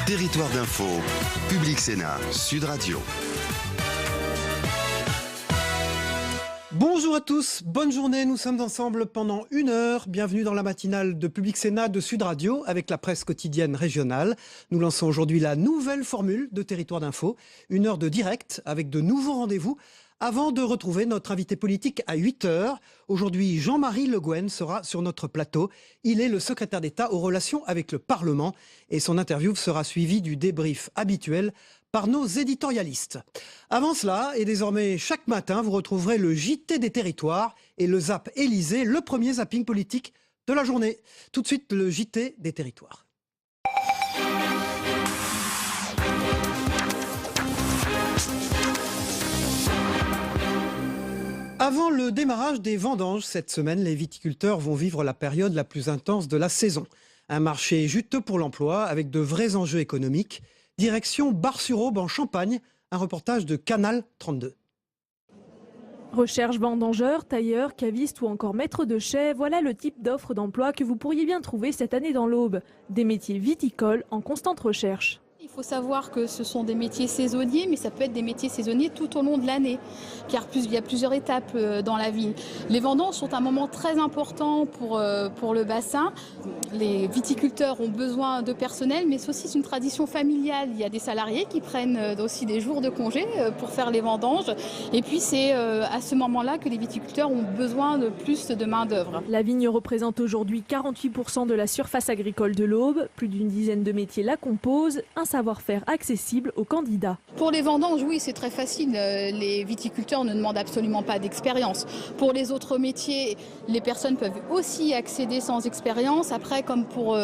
Territoire d'info, Public Sénat, Sud Radio. Bonjour à tous, bonne journée, nous sommes ensemble pendant 1 heure. Bienvenue dans la matinale de Public Sénat de Sud Radio avec la presse quotidienne régionale. Nous lançons aujourd'hui la nouvelle formule de Territoire d'info, 1 heure de direct avec de nouveaux rendez-vous avant de retrouver notre invité politique à 8 heures. Aujourd'hui, Jean-Marie Le Guen sera sur notre plateau. Il est le secrétaire d'État aux relations avec le Parlement et son interview sera suivie du débrief habituel par nos éditorialistes. Avant cela, et désormais chaque matin, vous retrouverez le JT des territoires et le Zap Élysée, le premier zapping politique de la journée. Tout de suite, le JT des territoires. Avant le démarrage des vendanges cette semaine, les viticulteurs vont vivre la période la plus intense de la saison. Un marché juteux pour l'emploi avec de vrais enjeux économiques. Direction Bar-sur-Aube en Champagne, un reportage de Canal 32. Recherche vendangeur, tailleur, caviste ou encore maître de chai, voilà le type d'offre d'emploi que vous pourriez bien trouver cette année dans l'Aube. Des métiers viticoles en constante recherche. Il faut savoir que ce sont des métiers saisonniers, mais ça peut être des métiers saisonniers tout au long de l'année, car il y a plusieurs étapes dans la vie. Les vendanges sont un moment très important pour le bassin. Les viticulteurs ont besoin de personnel, mais c'est aussi une tradition familiale. Il y a des salariés qui prennent aussi des jours de congé pour faire les vendanges. Et puis c'est à ce moment-là que les viticulteurs ont besoin de plus de main-d'œuvre. La vigne représente aujourd'hui 48% de la surface agricole de l'Aube. Plus d'une dizaine de métiers la composent. Un savoir-faire accessible aux candidats. Pour les vendanges, oui, c'est très facile. Les viticulteurs ne demandent absolument pas d'expérience. Pour les autres métiers, les personnes peuvent aussi accéder sans expérience. Après, comme pour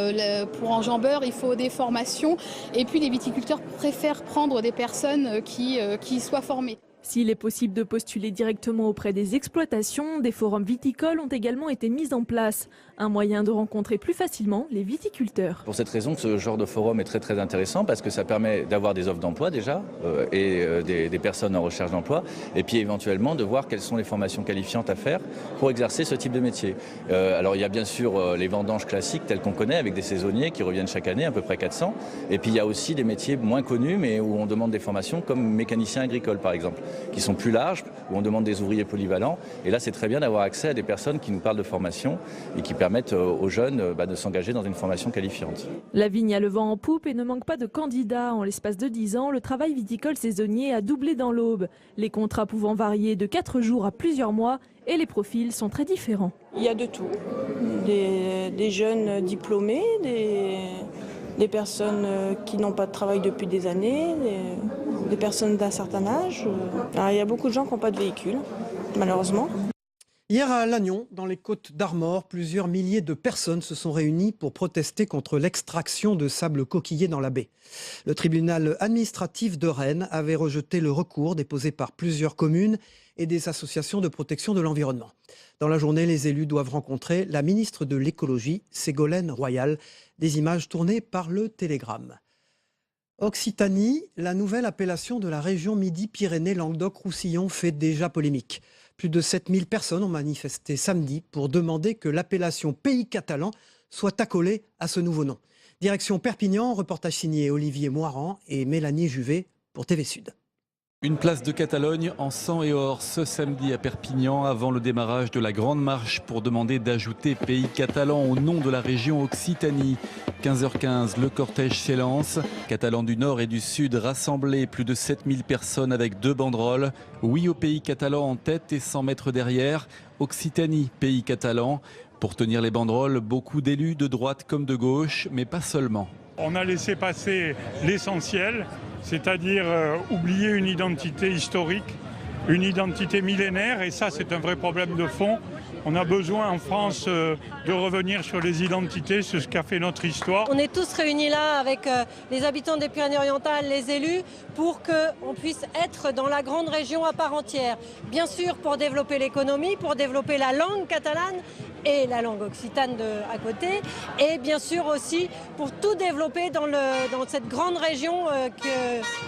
enjambeur, il faut des formations. Et puis, les viticulteurs préfèrent prendre des personnes qui soient formées. S'il est possible de postuler directement auprès des exploitations, des forums viticoles ont également été mis en place. Un moyen de rencontrer plus facilement les viticulteurs. Pour cette raison, ce genre de forum est très très intéressant parce que ça permet d'avoir des offres d'emploi déjà et des personnes en recherche d'emploi et puis éventuellement de voir quelles sont les formations qualifiantes à faire pour exercer ce type de métier. Alors il y a bien sûr les vendanges classiques telles qu'on connaît avec des saisonniers qui reviennent chaque année, à peu près 400. Et puis il y a aussi des métiers moins connus mais où on demande des formations comme mécanicien agricole par exemple, qui sont plus larges, où on demande des ouvriers polyvalents. Et là, c'est très bien d'avoir accès à des personnes qui nous parlent de formation et qui permettent aux jeunes de s'engager dans une formation qualifiante. La vigne a le vent en poupe et ne manque pas de candidats. En l'espace de 10 ans, le travail viticole saisonnier a doublé dans l'Aube. Les contrats pouvant varier de 4 jours à plusieurs mois et les profils sont très différents. Il y a de tout. Des jeunes diplômés, des personnes qui n'ont pas de travail depuis des années, des personnes d'un certain âge. Alors, il y a beaucoup de gens qui n'ont pas de véhicule, malheureusement. Hier à Lannion, dans les Côtes d'Armor, plusieurs milliers de personnes se sont réunies pour protester contre l'extraction de sable coquillé dans la baie. Le tribunal administratif de Rennes avait rejeté le recours déposé par plusieurs communes et des associations de protection de l'environnement. Dans la journée, les élus doivent rencontrer la ministre de l'écologie, Ségolène Royal. Des images tournées par le Télégramme. Occitanie, la nouvelle appellation de la région Midi-Pyrénées-Languedoc-Roussillon fait déjà polémique. Plus de 7000 personnes ont manifesté samedi pour demander que l'appellation Pays catalan soit accolée à ce nouveau nom. Direction Perpignan, reportage signé Olivier Moirand et Mélanie Juvet pour TV Sud. Une place de Catalogne en sang et or ce samedi à Perpignan avant le démarrage de la grande marche pour demander d'ajouter Pays catalan au nom de la région Occitanie. 15h15, le cortège s'élance. Catalans du Nord et du Sud rassemblés, plus de 7000 personnes avec 2 banderoles. Oui au Pays catalan en tête et 100 mètres derrière. Occitanie, Pays catalan. Pour tenir les banderoles, beaucoup d'élus de droite comme de gauche, mais pas seulement. On a laissé passer l'essentiel, c'est-à-dire oublier une identité historique, une identité millénaire, et ça c'est un vrai problème de fond. On a besoin en France de revenir sur les identités, sur ce qu'a fait notre histoire. On est tous réunis là avec les habitants des Pyrénées-Orientales, les élus, pour qu'on puisse être dans la grande région à part entière. Bien sûr pour développer l'économie, pour développer la langue catalane, et la langue occitane à côté. Et bien sûr aussi pour tout développer dans cette grande région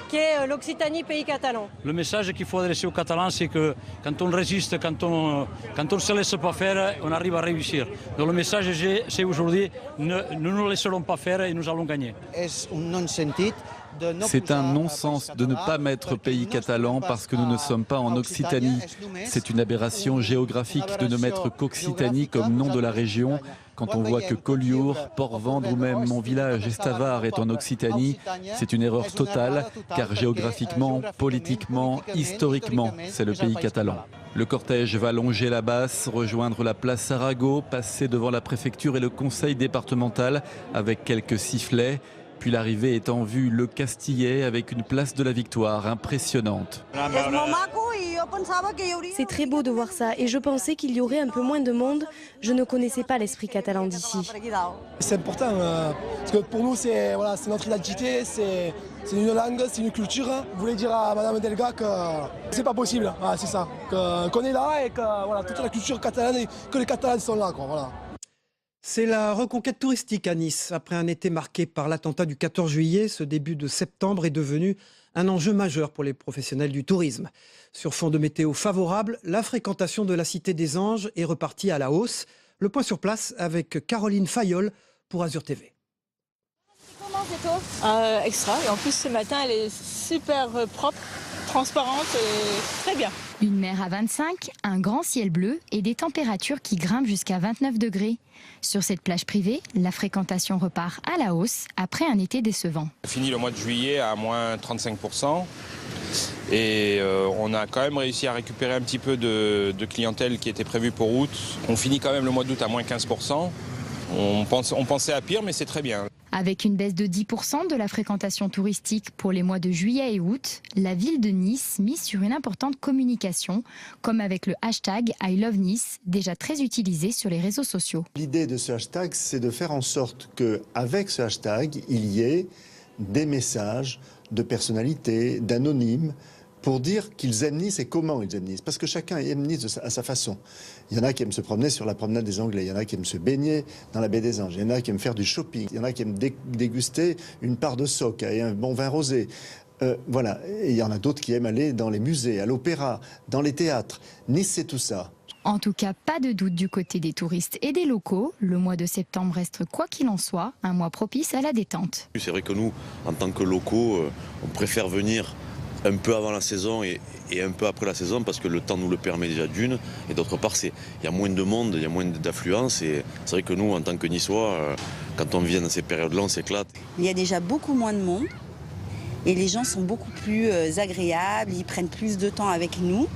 qui est l'Occitanie, pays catalan. Le message qu'il faut adresser aux Catalans, c'est que quand on résiste, quand on ne se laisse pas faire, on arrive à réussir. Donc le message, c'est aujourd'hui, ne nous laisserons pas faire et nous allons gagner. C'est un non-sens de ne pas mettre pays catalan parce que nous ne sommes pas en Occitanie. C'est une aberration géographique de ne mettre qu'Occitanie comme nom de la région. Quand on voit que Collioure, Port-Vendre ou même mon village Estavar est en Occitanie, c'est une erreur totale car géographiquement, politiquement, historiquement, c'est le pays catalan. Le cortège va longer la Basse, rejoindre la place Arago, passer devant la préfecture et le conseil départemental avec quelques sifflets. Puis l'arrivée est en vue, le Castillet avec une place de la Victoire impressionnante. C'est très beau de voir ça et je pensais qu'il y aurait un peu moins de monde. Je ne connaissais pas l'esprit catalan d'ici. C'est important parce que pour nous c'est notre identité, c'est une langue, c'est une culture. Vous voulez dire à Madame Delga que c'est pas possible, c'est ça, qu'on est là et que toute la culture catalane et que les Catalans sont là. Voilà. C'est la reconquête touristique à Nice. Après un été marqué par l'attentat du 14 juillet, ce début de septembre est devenu un enjeu majeur pour les professionnels du tourisme. Sur fond de météo favorable, la fréquentation de la Cité des Anges est repartie à la hausse. Le point sur place avec Caroline Fayolle pour Azur TV. Comment cette eau extra. Et en plus, ce matin, elle est super propre, transparente et très bien. Une mer à 25, un grand ciel bleu et des températures qui grimpent jusqu'à 29 degrés. Sur cette plage privée, la fréquentation repart à la hausse après un été décevant. Fini le mois de juillet à moins 35%. Et on a quand même réussi à récupérer un petit peu de clientèle qui était prévue pour août. On finit quand même le mois d'août à moins 15%. On pensait à pire, mais c'est très bien. Avec une baisse de 10% de la fréquentation touristique pour les mois de juillet et août, la ville de Nice mise sur une importante communication, comme avec le hashtag I Love Nice, déjà très utilisé sur les réseaux sociaux. L'idée de ce hashtag, c'est de faire en sorte qu'avec ce hashtag, il y ait des messages de personnalités, d'anonymes, pour dire qu'ils aiment Nice et comment ils aiment Nice. Parce que chacun aime Nice à sa façon. Il y en a qui aiment se promener sur la promenade des Anglais, il y en a qui aiment se baigner dans la baie des Anges, il y en a qui aiment faire du shopping, il y en a qui aiment déguster une part de soc et un bon vin rosé. Voilà. Et il y en a d'autres qui aiment aller dans les musées, à l'opéra, dans les théâtres. Nice, c'est tout ça. En tout cas, pas de doute du côté des touristes et des locaux. Le mois de septembre reste, quoi qu'il en soit, un mois propice à la détente. C'est vrai que nous, en tant que locaux, on préfère venir un peu avant la saison et un peu après la saison parce que le temps nous le permet déjà d'une et d'autre part il y a moins de monde, il y a moins d'affluence et c'est vrai que nous en tant que Niçois quand on vient dans ces périodes-là on s'éclate. Il y a déjà beaucoup moins de monde et les gens sont beaucoup plus agréables, ils prennent plus de temps avec nous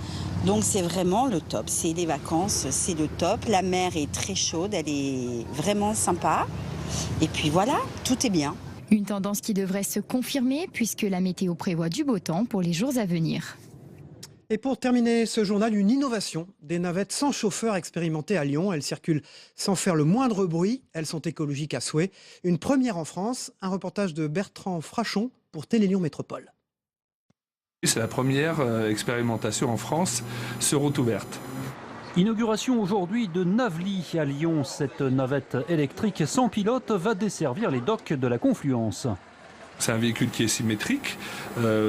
donc c'est vraiment le top, c'est les vacances, c'est le top, la mer est très chaude, elle est vraiment sympa et puis voilà, tout est bien. Une tendance qui devrait se confirmer puisque la météo prévoit du beau temps pour les jours à venir. Et pour terminer ce journal, une innovation. Des navettes sans chauffeur expérimentées à Lyon. Elles circulent sans faire le moindre bruit. Elles sont écologiques à souhait. Une première en France. Un reportage de Bertrand Frachon pour Télé Lyon Métropole. C'est la première expérimentation en France sur route ouverte. Inauguration aujourd'hui de Navly à Lyon. Cette navette électrique sans pilote va desservir les docks de la Confluence. C'est un véhicule qui est symétrique,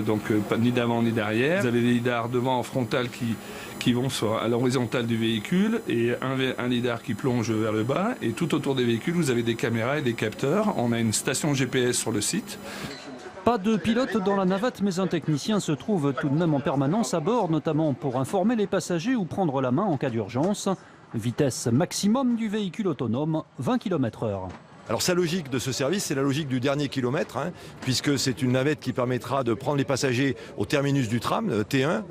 donc ni d'avant ni derrière. Vous avez des lidars devant en frontal qui vont à l'horizontale du véhicule et un lidar qui plonge vers le bas. Et tout autour des véhicules, vous avez des caméras et des capteurs. On a une station GPS sur le site. Pas de pilote dans la navette, mais un technicien se trouve tout de même en permanence à bord, notamment pour informer les passagers ou prendre la main en cas d'urgence. Vitesse maximum du véhicule autonome, 20 km/h. Alors sa logique de ce service, c'est la logique du dernier kilomètre, puisque c'est une navette qui permettra de prendre les passagers au terminus du tram, T1,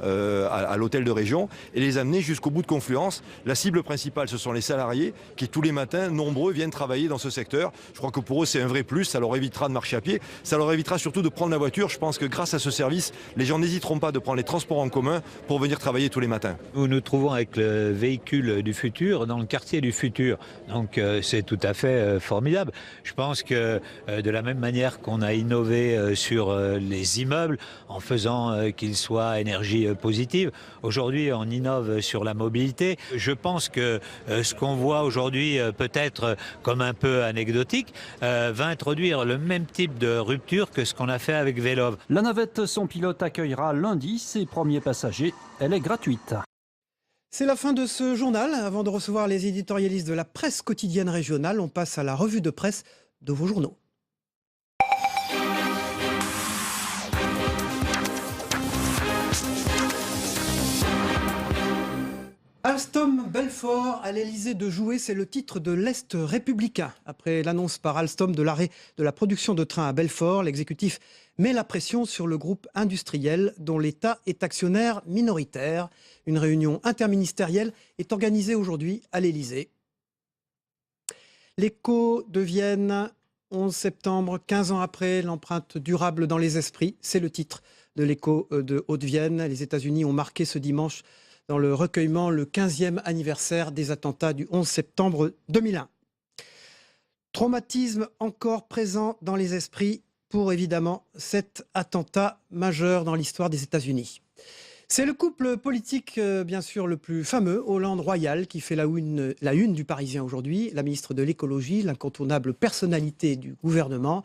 à l'hôtel de région, et les amener jusqu'au bout de Confluence. La cible principale, ce sont les salariés qui, tous les matins, nombreux, viennent travailler dans ce secteur. Je crois que pour eux, c'est un vrai plus, ça leur évitera de marcher à pied, ça leur évitera surtout de prendre la voiture. Je pense que grâce à ce service, les gens n'hésiteront pas de prendre les transports en commun pour venir travailler tous les matins. Nous nous trouvons avec le véhicule du futur dans le quartier du futur, donc c'est tout à fait formidable. renouvelables. Je pense que de la même manière qu'on a innové sur les immeubles en faisant qu'ils soient énergie positive, aujourd'hui on innove sur la mobilité. Je pense que ce qu'on voit aujourd'hui peut-être comme un peu anecdotique va introduire le même type de rupture que ce qu'on a fait avec Vélov. La navette sans pilote accueillera lundi ses premiers passagers. Elle est gratuite. C'est la fin de ce journal. Avant de recevoir les éditorialistes de la presse quotidienne régionale, on passe à la revue de presse de vos journaux. Alstom Belfort à l'Elysée de jouer, c'est le titre de l'Est républicain. Après l'annonce par Alstom de l'arrêt de la production de trains à Belfort, l'exécutif met la pression sur le groupe industriel dont l'État est actionnaire minoritaire. Une réunion interministérielle est organisée aujourd'hui à l'Elysée. L'écho de Vienne, 11 septembre, 15 ans après, l'empreinte durable dans les esprits. C'est le titre de l'écho de Haute-Vienne. Les États-Unis ont marqué ce dimanche dans le recueillement le 15e anniversaire des attentats du 11 septembre 2001. Traumatisme encore présent dans les esprits pour évidemment cet attentat majeur dans l'histoire des États-Unis. C'est le couple politique bien sûr le plus fameux, Hollande-Royal, qui fait la une du Parisien aujourd'hui. La ministre de l'écologie, l'incontournable personnalité du gouvernement.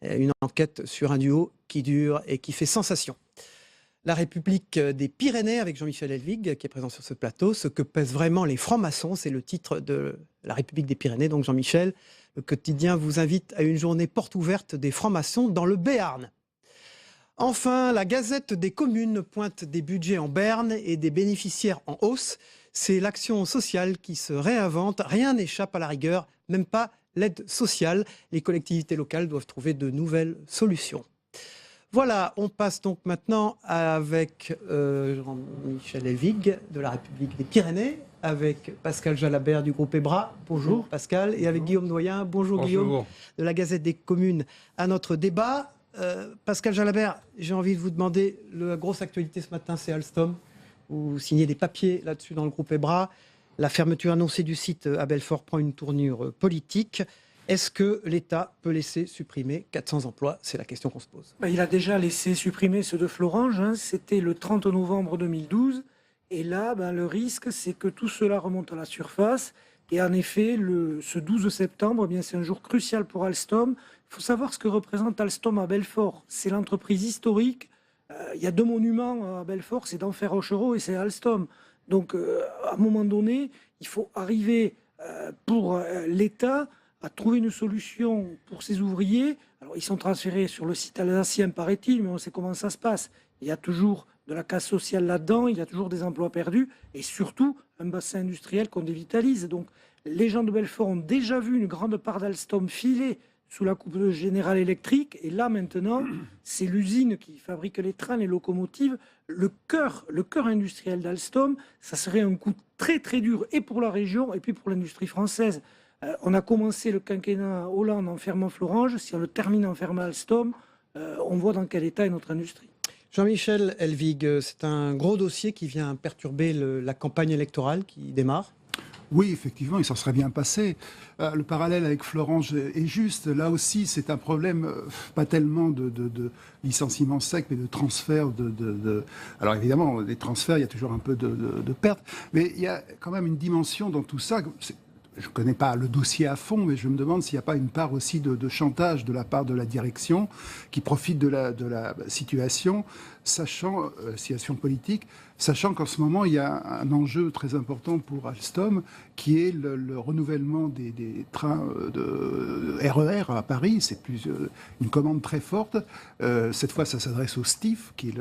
Une enquête sur un duo qui dure et qui fait sensation. La République des Pyrénées avec Jean-Michel Elvig qui est présent sur ce plateau. Ce que pèsent vraiment les francs-maçons, c'est le titre de la République des Pyrénées. Donc Jean-Michel, le quotidien vous invite à une journée porte ouverte des francs-maçons dans le Béarn. Enfin, la Gazette des communes pointe des budgets en berne et des bénéficiaires en hausse. C'est l'action sociale qui se réinvente. Rien n'échappe à la rigueur, même pas l'aide sociale. Les collectivités locales doivent trouver de nouvelles solutions. Voilà, on passe donc maintenant avec Jean-Michel Elvig de la République des Pyrénées, avec Pascal Jalabert du groupe EBRA. Bonjour Pascal. Et avec Guillaume Doyen. Bonjour Guillaume, de la Gazette des communes à notre débat. Pascal Jalabert, j'ai envie de vous demander, la grosse actualité ce matin, c'est Alstom. Vous signez des papiers là-dessus dans le groupe EBRA. La fermeture annoncée du site à Belfort prend une tournure politique. Est-ce que l'État peut laisser supprimer 400 emplois? C'est la question qu'on se pose. Il a déjà laissé supprimer ceux de Florange. C'était le 30 novembre 2012. Et là, le risque, c'est que tout cela remonte à la surface. Et en effet, ce 12 septembre, c'est un jour crucial pour Alstom. Il faut savoir ce que représente Alstom à Belfort. C'est l'entreprise historique. Il y a deux monuments à Belfort, c'est d'Enfer Rochereau et c'est Alstom. Donc, à un moment donné, il faut arriver pour l'État à trouver une solution pour ces ouvriers. Alors, ils sont transférés sur le site alsacien, paraît-il, mais on sait comment ça se passe. Il y a toujours de la casse sociale là-dedans, il y a toujours des emplois perdus, et surtout un bassin industriel qu'on dévitalise. Donc, les gens de Belfort ont déjà vu une grande part d'Alstom filer sous la coupe de General Electric, et là, maintenant, c'est l'usine qui fabrique les trains, les locomotives. Le cœur industriel d'Alstom, ça serait un coup très, très dur, et pour la région, et puis pour l'industrie française. On a commencé le quinquennat Hollande en fermant Florange. Si on le termine en fermant Alstom, on voit dans quel état est notre industrie. Jean-Michel Elvig, c'est un gros dossier qui vient perturber la campagne électorale qui démarre. Oui, effectivement, il s'en serait bien passé. Le parallèle avec Florange est juste. Là aussi, c'est un problème, pas tellement de licenciement sec, mais de transfert. Alors évidemment, les transferts, il y a toujours un peu de pertes. Mais il y a quand même une dimension dans tout ça. Je ne connais pas le dossier à fond, mais je me demande s'il n'y a pas une part aussi de chantage de la part de la direction qui profite de la situation, sachant, situation politique, sachant qu'en ce moment, il y a un enjeu très important pour Alstom, qui est le renouvellement des trains de RER à Paris. C'est une commande très forte. Cette fois, ça s'adresse au STIF, qui est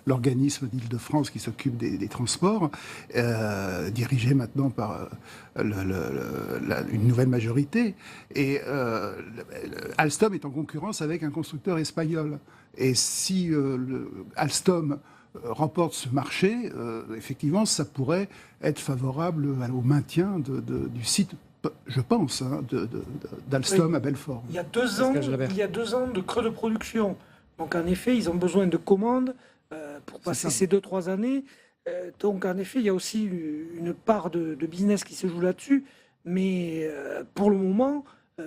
l'organisme d'Île-de-France qui s'occupe des transports, dirigé maintenant par une nouvelle majorité. Et Alstom est en concurrence avec un constructeur espagnol. Et si Alstom remporte ce marché, effectivement, ça pourrait être favorable au maintien du site, je pense, d'Alstom à Belfort. Il y a 2 ans de creux de production. Donc, en effet, ils ont besoin de commandes pour passer ces 2-3 années. Donc, en effet, il y a aussi une part de business qui se joue là-dessus. Mais pour le moment,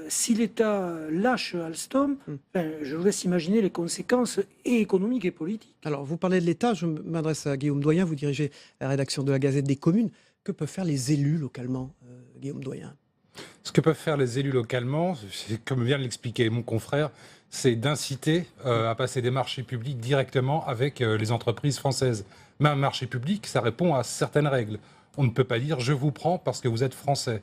si l'État lâche Alstom, je vous laisse imaginer les conséquences et économiques et politiques. Alors, vous parlez de l'État, je m'adresse à Guillaume Doyen, vous dirigez la rédaction de la Gazette des communes. Que peuvent faire les élus localement, Guillaume Doyen? Ce que peuvent faire les élus localement, comme vient de l'expliquer mon confrère, c'est d'inciter à passer des marchés publics directement avec les entreprises françaises. Mais un marché public, ça répond à certaines règles. On ne peut pas dire « je vous prends parce que vous êtes français ».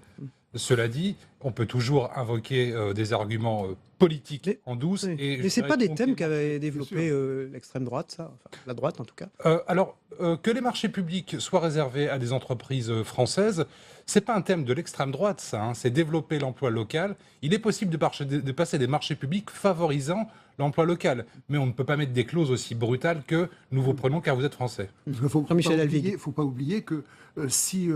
Cela dit, on peut toujours invoquer des arguments politiques en douce. Mais ce n'est pas des thèmes qu'avait développé l'extrême droite, ça, enfin, la droite en tout cas. Alors, que les marchés publics soient réservés à des entreprises françaises, ce n'est pas un thème de l'extrême droite, ça. Hein, c'est développer l'emploi local. Il est possible de passer des marchés publics favorisant l'emploi local. Mais on ne peut pas mettre des clauses aussi brutales que nous vous prenons car vous êtes français. Il ne faut pas oublier que si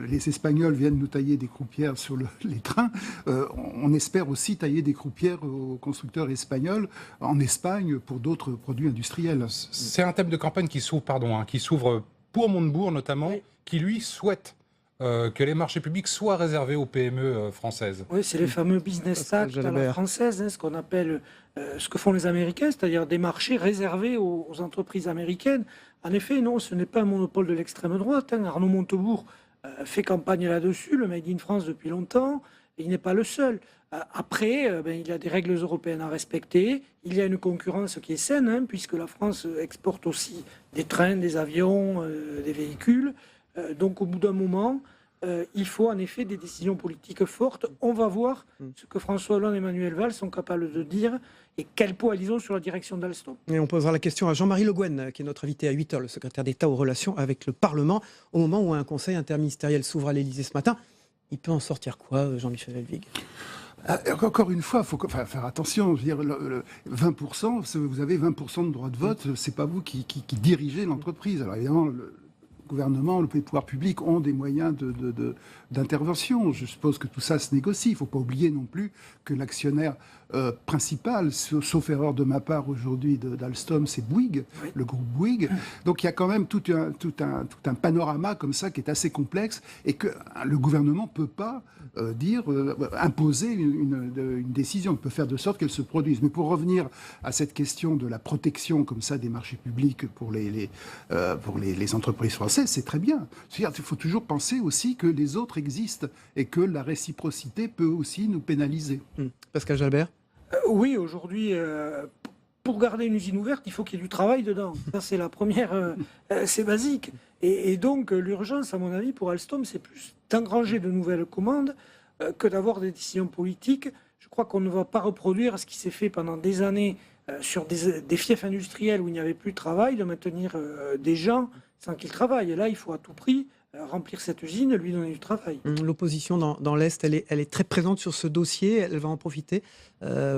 les Espagnols viennent nous tailler des croupières sur les trains, on espère aussi tailler des croupières aux constructeurs espagnols en Espagne pour d'autres produits industriels. C'est un thème de campagne qui s'ouvre pour Montebourg notamment, qui lui souhaite que les marchés publics soient réservés aux PME françaises. Oui, c'est les fameux business acts à la française, ce qu'on appelle, ce que font les Américains, c'est-à-dire des marchés réservés aux entreprises américaines. En effet, non, ce n'est pas un monopole de l'extrême droite. Arnaud Montebourg fait campagne là-dessus, le Made in France depuis longtemps, et il n'est pas le seul. Après, il y a des règles européennes à respecter, il y a une concurrence qui est saine, puisque la France exporte aussi des trains, des avions, des véhicules. Donc au bout d'un moment, il faut en effet des décisions politiques fortes. On va voir ce que François Hollande et Manuel Valls sont capables de dire et quel poids ils ont sur la direction d'Alstom. Et on posera la question à Jean-Marie Le Guen, qui est notre invité à 8h, le secrétaire d'État aux relations avec le Parlement, au moment où un conseil interministériel s'ouvre à l'Élysée ce matin. Il peut en sortir quoi, Jean-Michel Elvig? Encore une fois, il faut faire attention. Je veux dire, 20%, vous avez 20% de droit de vote, c'est pas vous qui dirigez l'entreprise. Alors évidemment, le gouvernement, les pouvoirs publics ont des moyens d'intervention. Je suppose que tout ça se négocie. Il ne faut pas oublier non plus que l'actionnaire principal, sauf erreur de ma part aujourd'hui d'Alstom, c'est Bouygues, le groupe Bouygues. Donc il y a quand même tout un panorama comme ça qui est assez complexe et que le gouvernement ne peut pas imposer une décision. Il peut faire de sorte qu'elle se produise. Mais pour revenir à cette question de la protection comme ça des marchés publics pour les entreprises françaises, c'est très bien. Il faut toujours penser aussi que les autres existent et que la réciprocité peut aussi nous pénaliser. Pascal Jalbert? Oui, aujourd'hui, pour garder une usine ouverte, il faut qu'il y ait du travail dedans. Ça, c'est la première, c'est basique. Et donc, l'urgence, à mon avis, pour Alstom, c'est plus d'engranger de nouvelles commandes que d'avoir des décisions politiques. Je crois qu'on ne va pas reproduire ce qui s'est fait pendant des années sur des fiefs industriels où il n'y avait plus de travail, de maintenir des gens sans qu'ils travaillent. Et là, il faut à tout prix remplir cette usine, lui donner du travail. L'opposition dans l'Est, elle est très présente sur ce dossier. Elle va en profiter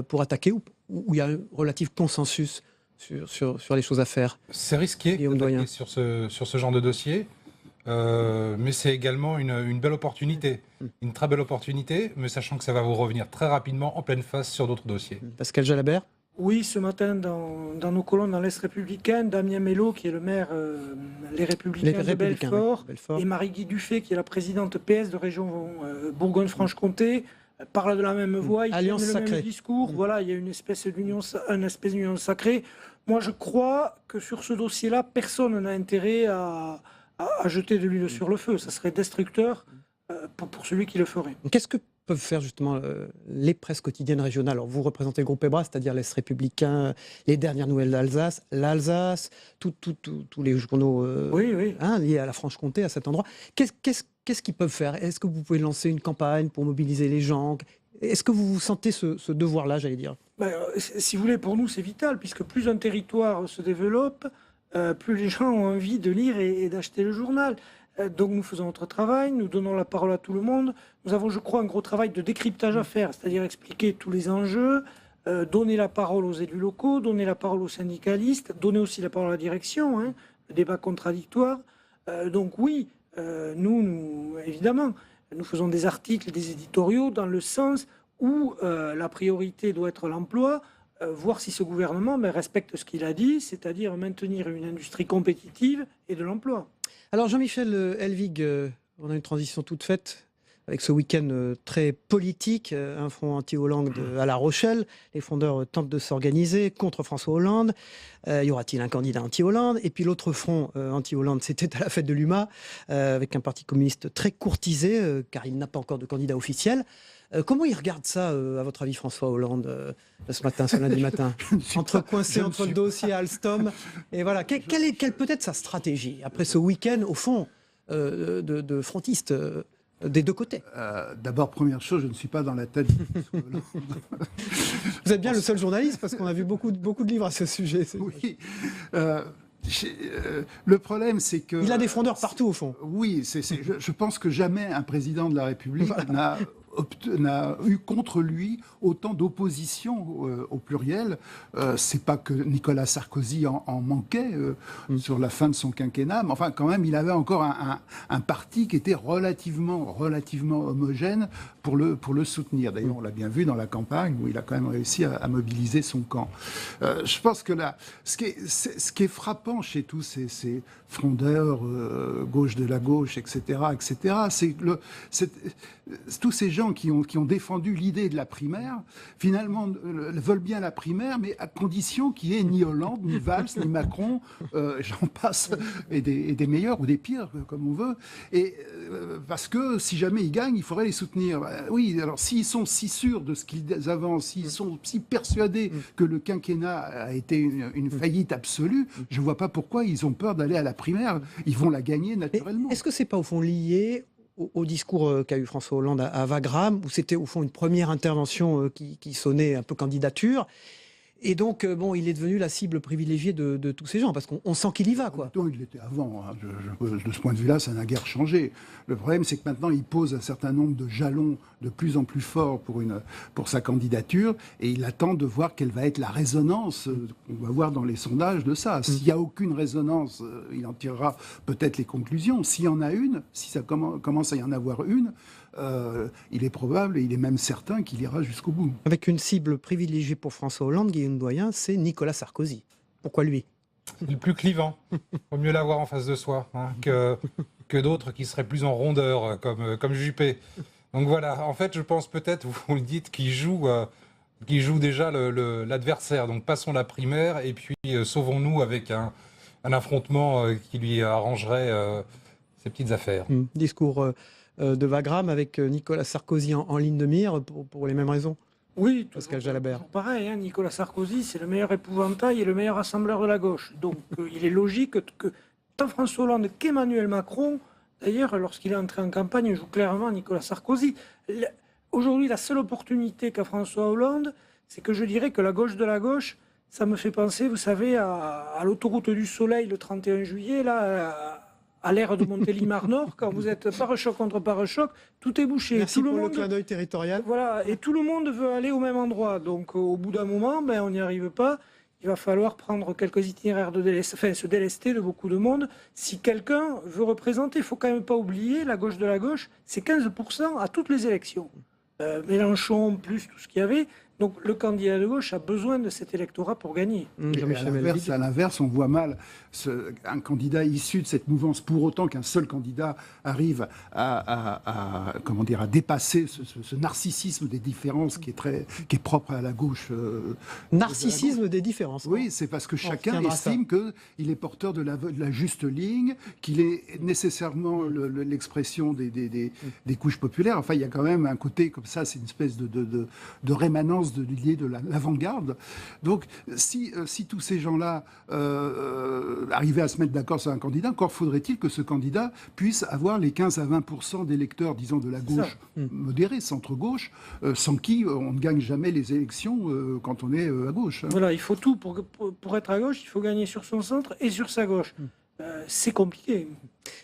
pour attaquer où il y a un relatif consensus sur les choses à faire. C'est risqué d'attaquer sur ce genre de dossier, mais c'est également une belle opportunité. Une très belle opportunité, mais sachant que ça va vous revenir très rapidement en pleine face sur d'autres dossiers. Pascal Jalabert? Oui, ce matin, dans nos colonnes dans l'Est républicain, Damien Mello, qui est le maire Les Républicains de Belfort, et Marie-Guy Dufay, qui est la présidente PS de région Bourgogne-Franche-Comté, parlent de la même voix, ils tiennent le même discours. Voilà, il y a une espèce d'union sacrée. Moi, je crois que sur ce dossier-là, personne n'a intérêt à jeter de l'huile sur le feu. Ça serait destructeur pour celui qui le ferait. Qu'est-ce que peuvent faire justement les presses quotidiennes régionales? Alors, vous représentez le groupe EBRA, c'est-à-dire l'Est républicain, les dernières nouvelles d'Alsace, l'Alsace, tous les journaux liés à la Franche-Comté, à cet endroit. Qu'est-ce qu'ils peuvent faire? Est-ce que vous pouvez lancer une campagne pour mobiliser les gens? Est-ce que vous sentez ce devoir-là, j'allais dire? Si vous voulez, pour nous, c'est vital, puisque plus un territoire se développe, plus les gens ont envie de lire et d'acheter le journal. Donc nous faisons notre travail, nous donnons la parole à tout le monde. Nous avons, je crois, un gros travail de décryptage à faire, c'est-à-dire expliquer tous les enjeux, donner la parole aux élus locaux, donner la parole aux syndicalistes, donner aussi la parole à la direction, le débat contradictoire. Donc oui, nous, évidemment, nous faisons des articles, des éditoriaux dans le sens où la priorité doit être l'emploi, voir si ce gouvernement respecte ce qu'il a dit, c'est-à-dire maintenir une industrie compétitive et de l'emploi. Alors Jean-Michel Elvig, on a une transition toute faite. avec ce week-end très politique, un front anti-Hollande à La Rochelle. Les frondeurs tentent de s'organiser contre François Hollande. Y aura-t-il un candidat anti-Hollande? Et puis l'autre front anti-Hollande, c'était à la fête de l'UMA, avec un parti communiste très courtisé, car il n'a pas encore de candidat officiel. Comment il regarde ça, à votre avis, François Hollande, ce matin, ce lundi matin, coincé entre le dossier Alstom et voilà. Quelle peut être sa stratégie après ce week-end, au fond, de frontistes des deux côtés? D'abord, première chose, je ne suis pas dans la tête de François Hollande. Vous êtes bien le seul journaliste, parce qu'on a vu beaucoup de livres à ce sujet. Oui. Le problème, c'est que... Il a des frondeurs partout, au fond. Oui, je pense que jamais un président de la République n'a eu contre lui autant d'opposition au pluriel. C'est pas que Nicolas Sarkozy en manquait sur la fin de son quinquennat, mais enfin quand même il avait encore un parti qui était relativement homogène pour le soutenir. D'ailleurs on l'a bien vu dans la campagne où il a quand même réussi à mobiliser son camp. Je pense que là, ce qui est frappant chez tous ces frondeurs gauche de la gauche, etc., c'est tous ces gens qui ont défendu l'idée de la primaire, finalement, veulent bien la primaire, mais à condition qu'il n'y ait ni Hollande, ni Valls, ni Macron, j'en passe, et des meilleurs ou des pires, comme on veut. Et parce que si jamais ils gagnent, il faudrait les soutenir. Oui, alors s'ils sont si sûrs de ce qu'ils avancent, s'ils sont si persuadés que le quinquennat a été une faillite absolue, je ne vois pas pourquoi ils ont peur d'aller à la primaire. Ils vont la gagner naturellement. Est-ce que c'est pas au fond lié au discours qu'a eu François Hollande à Wagram, où c'était au fond une première intervention qui sonnait un peu candidature? Et donc, il est devenu la cible privilégiée de tous ces gens, parce qu'on sent qu'il y va, quoi. Il l'était avant. Hein. De ce point de vue-là, ça n'a guère changé. Le problème, c'est que maintenant, il pose un certain nombre de jalons de plus en plus forts pour sa candidature, et il attend de voir quelle va être la résonance qu'on va voir dans les sondages de ça. S'il n'y a aucune résonance, il en tirera peut-être les conclusions. S'il y en a une, si ça commence à y en avoir une, il est probable et il est même certain qu'il ira jusqu'au bout. Avec une cible privilégiée pour François Hollande, Guillaume Doyen, c'est Nicolas Sarkozy. Pourquoi lui? Le plus clivant. Il vaut mieux l'avoir en face de soi que d'autres qui seraient plus en rondeur, comme Juppé. Donc voilà, en fait, je pense peut-être, vous le dites, qu'il joue déjà l'adversaire. Donc passons la primaire et puis sauvons-nous avec un affrontement qui lui arrangerait ses petites affaires. Discours de Wagram avec Nicolas Sarkozy en ligne de mire pour les mêmes raisons. Oui, Pascal Jalabert. Pareil, Nicolas Sarkozy, c'est le meilleur épouvantail et le meilleur rassembleur de la gauche. Donc il est logique que tant François Hollande qu'Emmanuel Macron, d'ailleurs, lorsqu'il est entré en campagne, joue clairement Nicolas Sarkozy. Aujourd'hui, la seule opportunité qu'a François Hollande, c'est que je dirais que la gauche de la gauche, ça me fait penser, vous savez, à l'autoroute du Soleil le 31 juillet, là, à l'ère de Montélimar-Nord, quand vous êtes pare-choc contre pare-choc, tout est bouché. Merci pour le clin d'œil territorial. Voilà, et tout le monde veut aller au même endroit. Donc au bout d'un moment, on n'y arrive pas. Il va falloir prendre quelques itinéraires se délester de beaucoup de monde. Si quelqu'un veut représenter, il ne faut quand même pas oublier, la gauche de la gauche, c'est 15% à toutes les élections. Mélenchon, plus tout ce qu'il y avait. Donc le candidat de gauche a besoin de cet électorat pour gagner. À l'inverse, on voit mal un candidat issu de cette mouvance, pour autant qu'un seul candidat arrive à dépasser ce narcissisme des différences qui est propre à la gauche. Narcissisme des différences. Oui, c'est parce que chacun estime qu'il est porteur de la juste ligne, qu'il est nécessairement l'expression des couches populaires. Enfin, il y a quand même un côté comme ça, c'est une espèce de rémanence de l'idée de l'avant-garde. Donc, si tous ces gens-là arrivaient à se mettre d'accord sur un candidat, encore faudrait-il que ce candidat puisse avoir les 15 à 20% d'électeurs, disons, de la gauche modérée, centre-gauche, sans qui on ne gagne jamais les élections quand on est à gauche. Voilà, il faut tout. Pour être à gauche, il faut gagner sur son centre et sur sa gauche. C'est compliqué.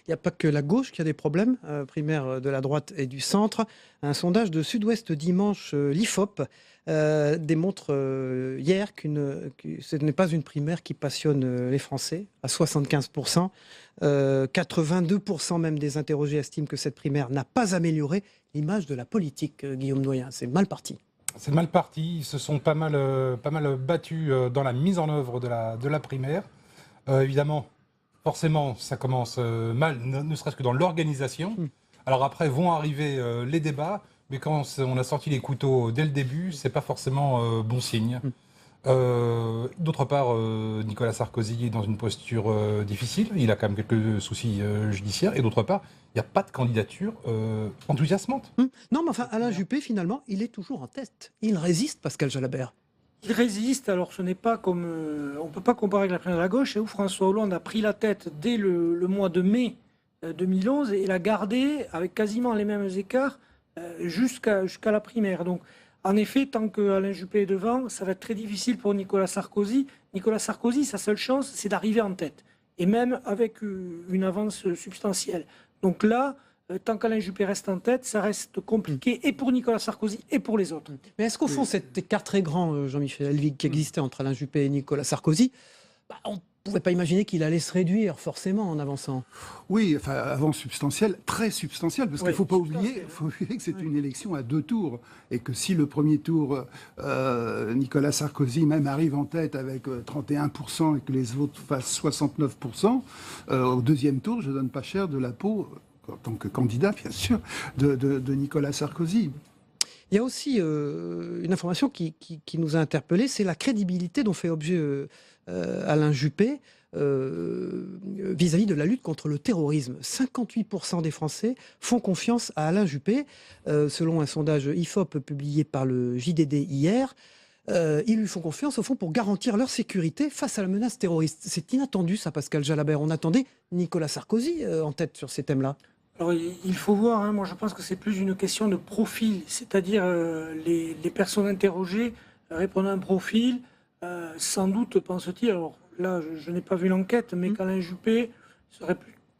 Il n'y a pas que la gauche qui a des problèmes, primaires de la droite et du centre. Un sondage de Sud-Ouest dimanche, l'IFOP, démontre hier que ce n'est pas une primaire qui passionne les Français, à 75%. 82% même des interrogés estiment que cette primaire n'a pas amélioré l'image de la politique, Guillaume Doyen. C'est mal parti. C'est mal parti. Ils se sont pas mal battus dans la mise en œuvre de la primaire. Évidemment, forcément, ça commence mal, ne serait-ce que dans l'organisation. Alors après vont arriver les débats, mais quand on a sorti les couteaux dès le début, c'est pas forcément bon signe. D'autre part, Nicolas Sarkozy est dans une posture difficile, il a quand même quelques soucis judiciaires, et d'autre part, il n'y a pas de candidature enthousiasmante. Non, mais enfin, Alain Juppé, finalement, il est toujours en tête. Il résiste, Pascal Jalabert. Il résiste, alors ce n'est pas comme... on ne peut pas comparer avec la première de la gauche, où François Hollande a pris la tête dès le mois de mai 2011 et l'a gardé avec quasiment les mêmes écarts jusqu'à la primaire. Donc, en effet, tant qu'Alain Juppé est devant, ça va être très difficile pour Nicolas Sarkozy. Nicolas Sarkozy, sa seule chance, c'est d'arriver en tête, et même avec une avance substantielle. Donc là, tant qu'Alain Juppé reste en tête, ça reste compliqué, et pour Nicolas Sarkozy, et pour les autres. Mais est-ce qu'au fond, cet écart très grand, Jean-Michel Helvig, qui existait entre Alain Juppé et Nicolas Sarkozy, on ne pouvait pas imaginer qu'il allait se réduire forcément en avançant? Oui, enfin, avance substantielle, très substantielle, parce qu'il ne faut pas oublier que c'est une élection à 2 tours, et que si le premier tour, Nicolas Sarkozy même arrive en tête avec 31% et que les autres fassent 69%, au deuxième tour, je donne pas cher de la peau, en tant que candidat, bien sûr, de Nicolas Sarkozy. Il y a aussi une information qui nous a interpellés, c'est la crédibilité dont fait objet Alain Juppé vis-à-vis de la lutte contre le terrorisme. 58% des Français font confiance à Alain Juppé. Selon un sondage IFOP publié par le JDD hier, ils lui font confiance au fond pour garantir leur sécurité face à la menace terroriste. C'est inattendu ça, Pascal Jalabert. On attendait Nicolas Sarkozy en tête sur ces thèmes-là. Alors, il faut voir, hein, moi je pense que c'est plus une question de profil, c'est-à-dire les personnes interrogées répondent à un profil, sans doute pense-t-il, alors là je n'ai pas vu l'enquête, mais qu'Alain Juppé serait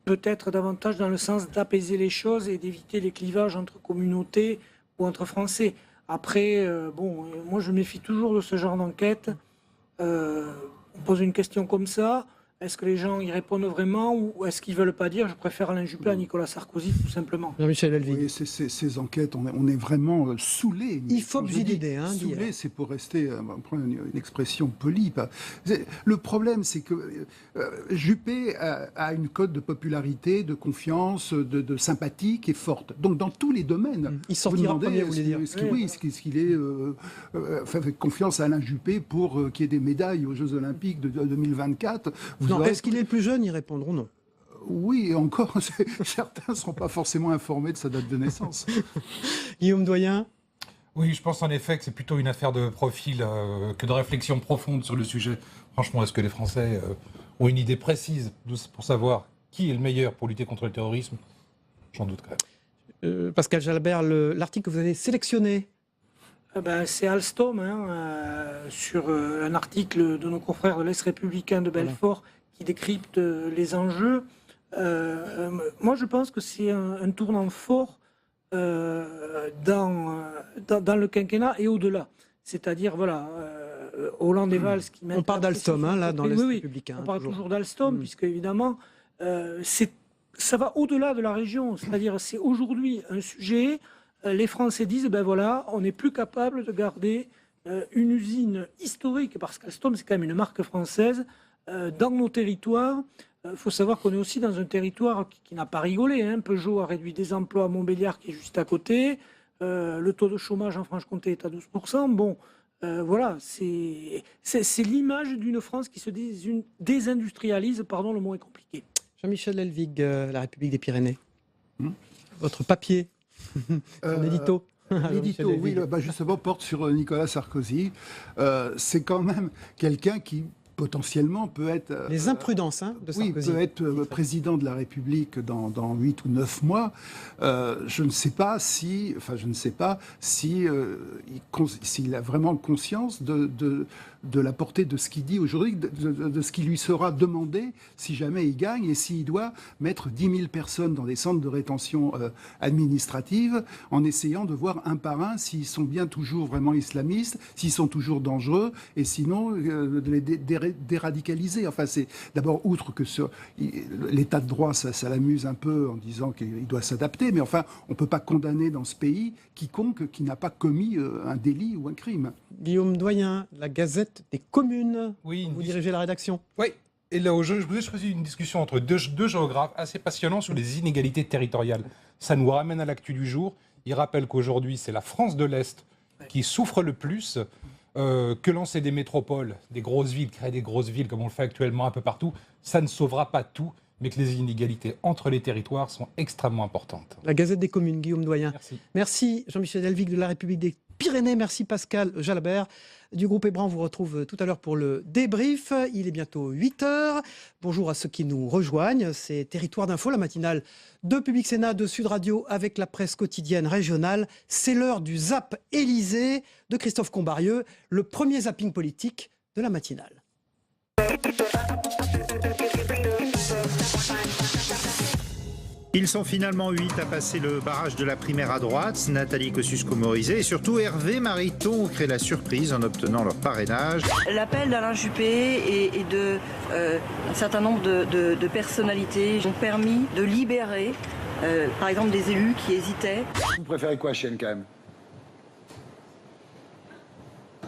peut-être davantage dans le sens d'apaiser les choses et d'éviter les clivages entre communautés ou entre Français. Après, moi je me méfie toujours de ce genre d'enquête. On pose une question comme ça. Est-ce que les gens y répondent vraiment ou est-ce qu'ils ne veulent pas dire « je préfère Alain Juppé à Nicolas Sarkozy » tout simplement? Jean-Michel Helvig. Oui, ces enquêtes, on est vraiment saoulés. Il faut JDD. Saoulés, c'est pour rester, prendre une expression polie. Le problème, c'est que Juppé a une cote de popularité, de confiance, de sympathie qui est forte. Donc dans tous les domaines. Il sortira premier, vous voulez dire. Est-ce qu'il est fait confiance à Alain Juppé pour qu'il y ait des médailles aux Jeux Olympiques de 2024? Non, est-ce qu'il est le plus jeune? Ils répondront non. Oui, et encore, certains ne seront pas forcément informés de sa date de naissance. Guillaume Doyen? Oui, je pense en effet que c'est plutôt une affaire de profil que de réflexion profonde sur le sujet. Franchement, est-ce que les Français ont une idée précise pour savoir qui est le meilleur pour lutter contre le terrorisme? J'en doute quand même. Pascal Jalabert, l'article que vous avez sélectionné. C'est Alstom, sur un article de nos confrères de l'Est républicain de Belfort qui décrypte les enjeux. Moi, je pense que c'est un tournant fort dans le quinquennat et au-delà. C'est-à-dire, Hollande et Valls qui mettent... On parle d'Alstom, là, dans l'Est républicain. On parle toujours d'Alstom, puisque, évidemment, ça va au-delà de la région. C'est-à-dire, c'est aujourd'hui un sujet... Les Français disent, on n'est plus capable de garder une usine historique, parce qu'Alstom, c'est quand même une marque française, dans nos territoires. Il faut savoir qu'on est aussi dans un territoire qui n'a pas rigolé. Peugeot a réduit des emplois à Montbéliard, qui est juste à côté. Le taux de chômage en Franche-Comté est à 12%. C'est l'image d'une France qui se désindustrialise. Pardon, le mot est compliqué. Jean-Michel Helvig, La République des Pyrénées. Votre papier. L'édito. L'édito, oui, justement, porte sur Nicolas Sarkozy. C'est quand même quelqu'un qui, potentiellement, peut être... Les imprudences de Sarkozy. Oui, peut être président de la République dans 8 ou 9 mois. Je ne sais pas s'il a vraiment conscience de la portée de ce qu'il dit aujourd'hui, de ce qui lui sera demandé si jamais il gagne et s'il doit mettre 10 000 personnes dans des centres de rétention administrative en essayant de voir un par un s'ils sont bien toujours vraiment islamistes, s'ils sont toujours dangereux et sinon de les déradicaliser. Enfin, c'est d'abord, outre que l'état de droit, ça l'amuse un peu en disant qu'il doit s'adapter, mais enfin, on ne peut pas condamner dans ce pays quiconque qui n'a pas commis un délit ou un crime. Guillaume Doyen, la Gazette des communes. Oui, vous dirigez la rédaction. Oui, Et là, je vous ai choisi une discussion entre deux géographes assez passionnants sur les inégalités territoriales. Ça nous ramène à l'actu du jour. Il rappelle qu'aujourd'hui, c'est la France de l'Est qui souffre le plus. Que lancer des métropoles, des grosses villes, créer des grosses villes comme on le fait actuellement un peu partout, ça ne sauvera pas tout, mais que les inégalités entre les territoires sont extrêmement importantes. La Gazette des communes, Guillaume Doyen. Merci Jean-Michel Delvic de la République des Pyrénées. Merci Pascal Jalabert du groupe Hébran. On vous retrouve tout à l'heure pour le débrief. Il est bientôt 8h. Bonjour à ceux qui nous rejoignent. C'est Territoire d'Info, la matinale de Public Sénat, de Sud Radio avec la presse quotidienne régionale. C'est l'heure du Zap Élysée de Christophe Combarieux, le premier zapping politique de la matinale. Ils sont finalement 8 à passer le barrage de la primaire à droite. Nathalie Kosciusko-Morizet et surtout Hervé Mariton ont créé la surprise en obtenant leur parrainage. L'appel d'Alain Juppé et de un certain nombre de personnalités ont permis de libérer, par exemple, des élus qui hésitaient. Vous préférez quoi, chienne, quand même?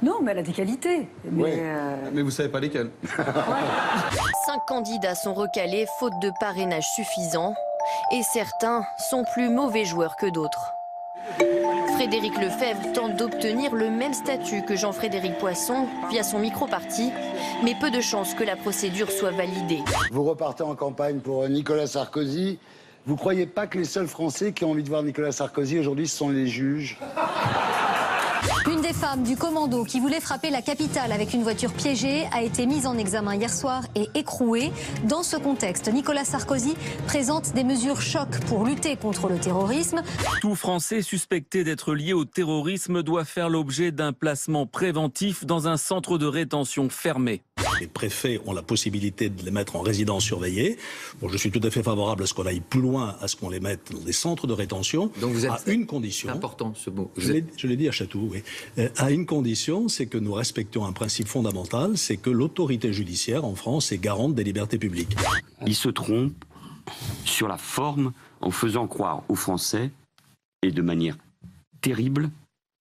Non, mais elle a des qualités. Mais vous savez pas lesquelles. 5 candidats sont recalés faute de parrainage suffisant. Et certains sont plus mauvais joueurs que d'autres. Frédéric Lefebvre tente d'obtenir le même statut que Jean-Frédéric Poisson via son micro-parti, mais peu de chances que la procédure soit validée. Vous repartez en campagne pour Nicolas Sarkozy. Vous croyez pas que les seuls Français qui ont envie de voir Nicolas Sarkozy aujourd'hui, ce sont les juges? Une des femmes du commando qui voulait frapper la capitale avec une voiture piégée a été mise en examen hier soir et écrouée. Dans ce contexte, Nicolas Sarkozy présente des mesures choc pour lutter contre le terrorisme. Tout Français suspecté d'être lié au terrorisme doit faire l'objet d'un placement préventif dans un centre de rétention fermé. Les préfets ont la possibilité de les mettre en résidence surveillée. Bon, je suis tout à fait favorable à ce qu'on aille plus loin, à ce qu'on les mette dans des centres de rétention. Donc vous êtes à une condition. C'est important ce mot. Je l'ai dit à Chatou, oui. À une condition, c'est que nous respections un principe fondamental, c'est que l'autorité judiciaire en France est garante des libertés publiques. Il se trompe sur la forme en faisant croire aux Français, et de manière terrible,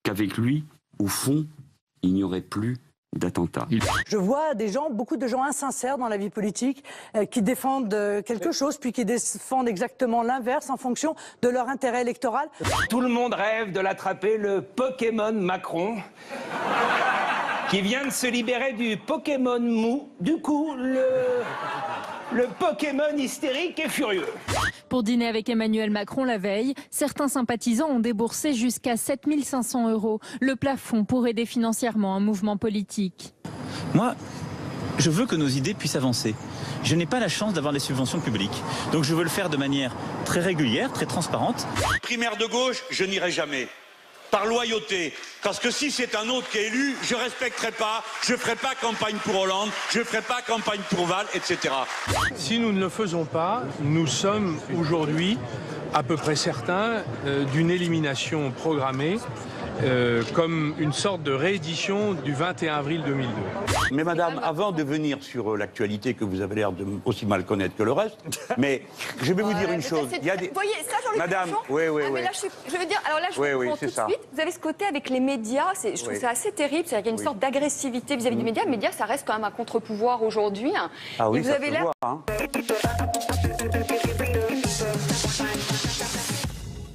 qu'avec lui, au fond, il n'y aurait plus d'attentats. Je vois beaucoup de gens insincères dans la vie politique qui défendent quelque chose puis qui défendent exactement l'inverse en fonction de leur intérêt électoral. Tout le monde rêve de l'attraper, le Pokémon Macron, qui vient de se libérer du Pokémon mou. Du coup, le Pokémon hystérique et furieux. Pour dîner avec Emmanuel Macron la veille, certains sympathisants ont déboursé jusqu'à 7 500 €, le plafond pour aider financièrement un mouvement politique. Moi, je veux que nos idées puissent avancer. Je n'ai pas la chance d'avoir des subventions publiques. Donc je veux le faire de manière très régulière, très transparente. Primaire de gauche, je n'irai jamais. Par loyauté. Parce que si c'est un autre qui est élu, je ne respecterai pas, je ne ferai pas campagne pour Hollande, je ne ferai pas campagne pour Valls, etc. Si nous ne le faisons pas, nous sommes aujourd'hui à peu près certains d'une élimination programmée, comme une sorte de réédition du 21 avril 2002. Mais madame, avant de venir sur l'actualité que vous avez l'air de aussi mal connaître que le reste, mais je vais vous dire une chose. Il y a des... Vous voyez, ça, Jean-Luc Madame, Mélenchon, oui. Mais là, je veux dire, alors là, je comprends tout de suite. Vous avez ce côté avec les médias, je trouve ça assez terrible. C'est-à-dire qu'il y a une sorte d'agressivité vis-à-vis des médias. Les médias, ça reste quand même un contre-pouvoir aujourd'hui. Ah oui, et vous ça avez se l'air... voit, hein.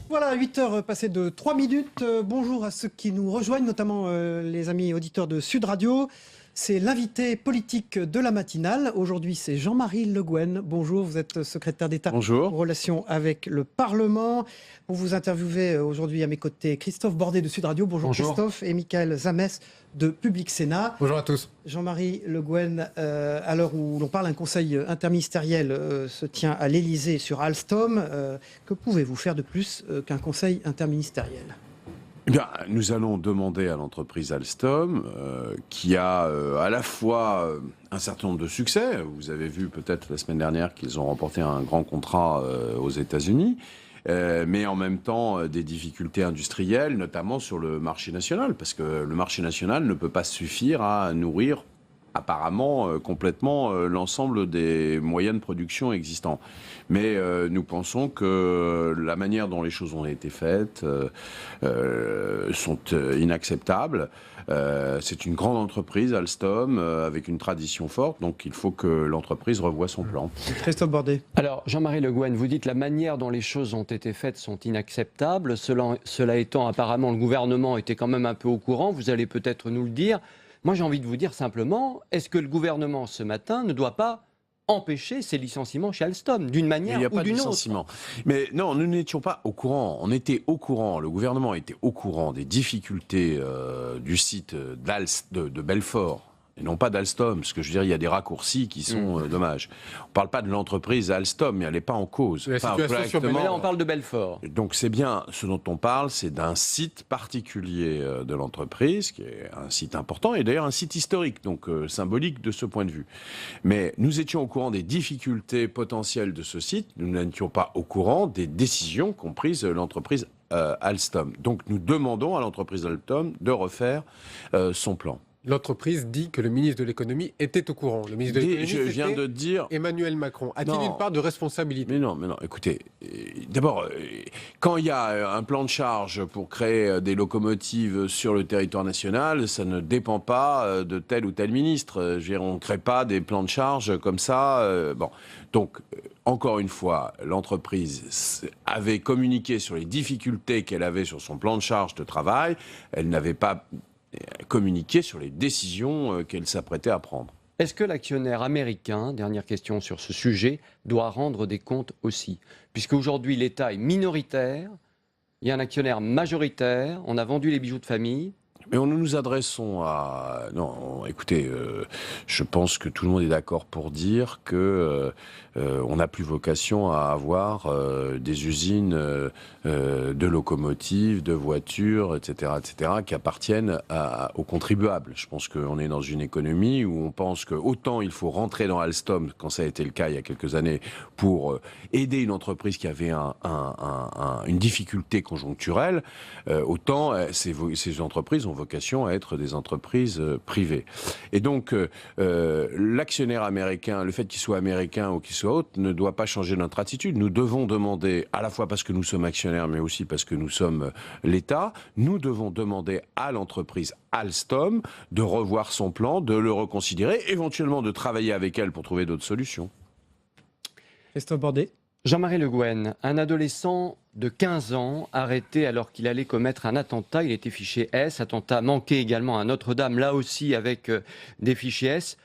Voilà, 8h passées de 3 minutes. Bonjour à ceux qui nous rejoignent, notamment les amis auditeurs de Sud Radio. C'est l'invité politique de la matinale. Aujourd'hui, c'est Jean-Marie Le Guen. Bonjour, vous êtes secrétaire d'État en relation avec le Parlement. Pour vous interviewer aujourd'hui à mes côtés, Christophe Bordet de Sud Radio. Bonjour. Christophe. Et Michael Zamès de Public Sénat. Bonjour à tous. Jean-Marie Le Guen, à l'heure où l'on parle, un conseil interministériel se tient à l'Élysée sur Alstom. Que pouvez-vous faire de plus qu'un conseil interministériel ? Eh bien, nous allons demander à l'entreprise Alstom, qui a à la fois un certain nombre de succès. Vous avez vu peut-être la semaine dernière qu'ils ont remporté un grand contrat aux États-Unis, mais en même temps des difficultés industrielles, notamment sur le marché national, parce que le marché national ne peut pas suffire à nourrir apparemment complètement l'ensemble des moyens de production existants. Mais nous pensons que la manière dont les choses ont été faites sont inacceptables. C'est une grande entreprise, Alstom, avec une tradition forte, donc il faut que l'entreprise revoie son plan. Christophe Bordet. Alors, Jean-Marie Le Guen, vous dites la manière dont les choses ont été faites sont inacceptables. Cela étant, apparemment, le gouvernement était quand même un peu au courant. Vous allez peut-être nous le dire. Moi, j'ai envie de vous dire simplement, est-ce que le gouvernement, ce matin, ne doit pas empêcher ces licenciements chez Alstom, d'une manière ou d'une autre? Mais non, nous n'étions pas au courant. On était au courant, le gouvernement était au courant des difficultés du site de Belfort. Et non pas d'Alstom, parce que je veux dire, il y a des raccourcis qui sont dommages. On ne parle pas de l'entreprise Alstom, mais elle n'est pas en cause. Mais là, on parle de Belfort. Donc c'est bien, ce dont on parle, c'est d'un site particulier de l'entreprise, qui est un site important, et d'ailleurs un site historique, donc symbolique de ce point de vue. Mais nous étions au courant des difficultés potentielles de ce site, nous n'étions pas au courant des décisions qu'ont prises l'entreprise Alstom. Donc nous demandons à l'entreprise Alstom de refaire son plan. L'entreprise dit que le ministre de l'économie était au courant. Le ministre de l'économie, je viens de dire Emmanuel Macron. A-t-il une part de responsabilité? Mais non, écoutez, d'abord, quand il y a un plan de charge pour créer des locomotives sur le territoire national, ça ne dépend pas de tel ou tel ministre. Je veux dire, on ne crée pas des plans de charge comme ça. Donc, encore une fois, l'entreprise avait communiqué sur les difficultés qu'elle avait sur son plan de charge de travail. Elle n'avait pas communiquer sur les décisions qu'elle s'apprêtait à prendre. Est-ce que l'actionnaire américain, dernière question sur ce sujet, doit rendre des comptes aussi? Puisqu'aujourd'hui l'État est minoritaire, il y a un actionnaire majoritaire, on a vendu les bijoux de famille. Mais nous nous adressons à... Non, écoutez, je pense que tout le monde est d'accord pour dire que on n'a plus vocation à avoir des usines de locomotives, de voitures, etc., qui appartiennent aux contribuables. Je pense qu'on est dans une économie où on pense que autant il faut rentrer dans Alstom, quand ça a été le cas il y a quelques années, pour aider une entreprise qui avait une difficulté conjoncturelle, autant ces entreprises ont vocation à être des entreprises privées. Et donc, l'actionnaire américain, le fait qu'il soit américain ou qu'il soit autre, ne doit pas changer notre attitude. Nous devons demander, à la fois parce que nous sommes actionnaires, mais aussi parce que nous sommes l'État, nous devons demander à l'entreprise Alstom de revoir son plan, de le reconsidérer, éventuellement de travailler avec elle pour trouver d'autres solutions. Christophe Bordet. Jean-Marie Le Guen, un adolescent de 15 ans arrêté alors qu'il allait commettre un attentat. Il était fiché S. Attentat manqué également à Notre-Dame, là aussi avec des fichiers S.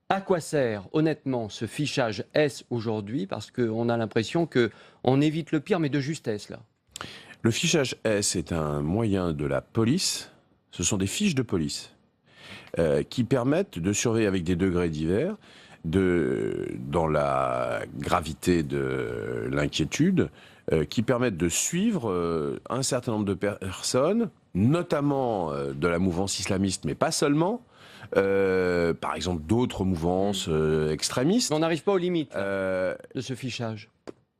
À quoi sert honnêtement ce fichage S aujourd'hui? Parce qu'on a l'impression qu'on évite le pire, mais de justesse là. Le fichage S est un moyen de la police. Ce sont des fiches de police qui permettent de surveiller avec des degrés divers, dans la gravité de l'inquiétude, qui permettent de suivre un certain nombre de personnes, notamment de la mouvance islamiste, mais pas seulement, par exemple d'autres mouvances extrémistes. Mais on n'arrive pas aux limites de ce fichage.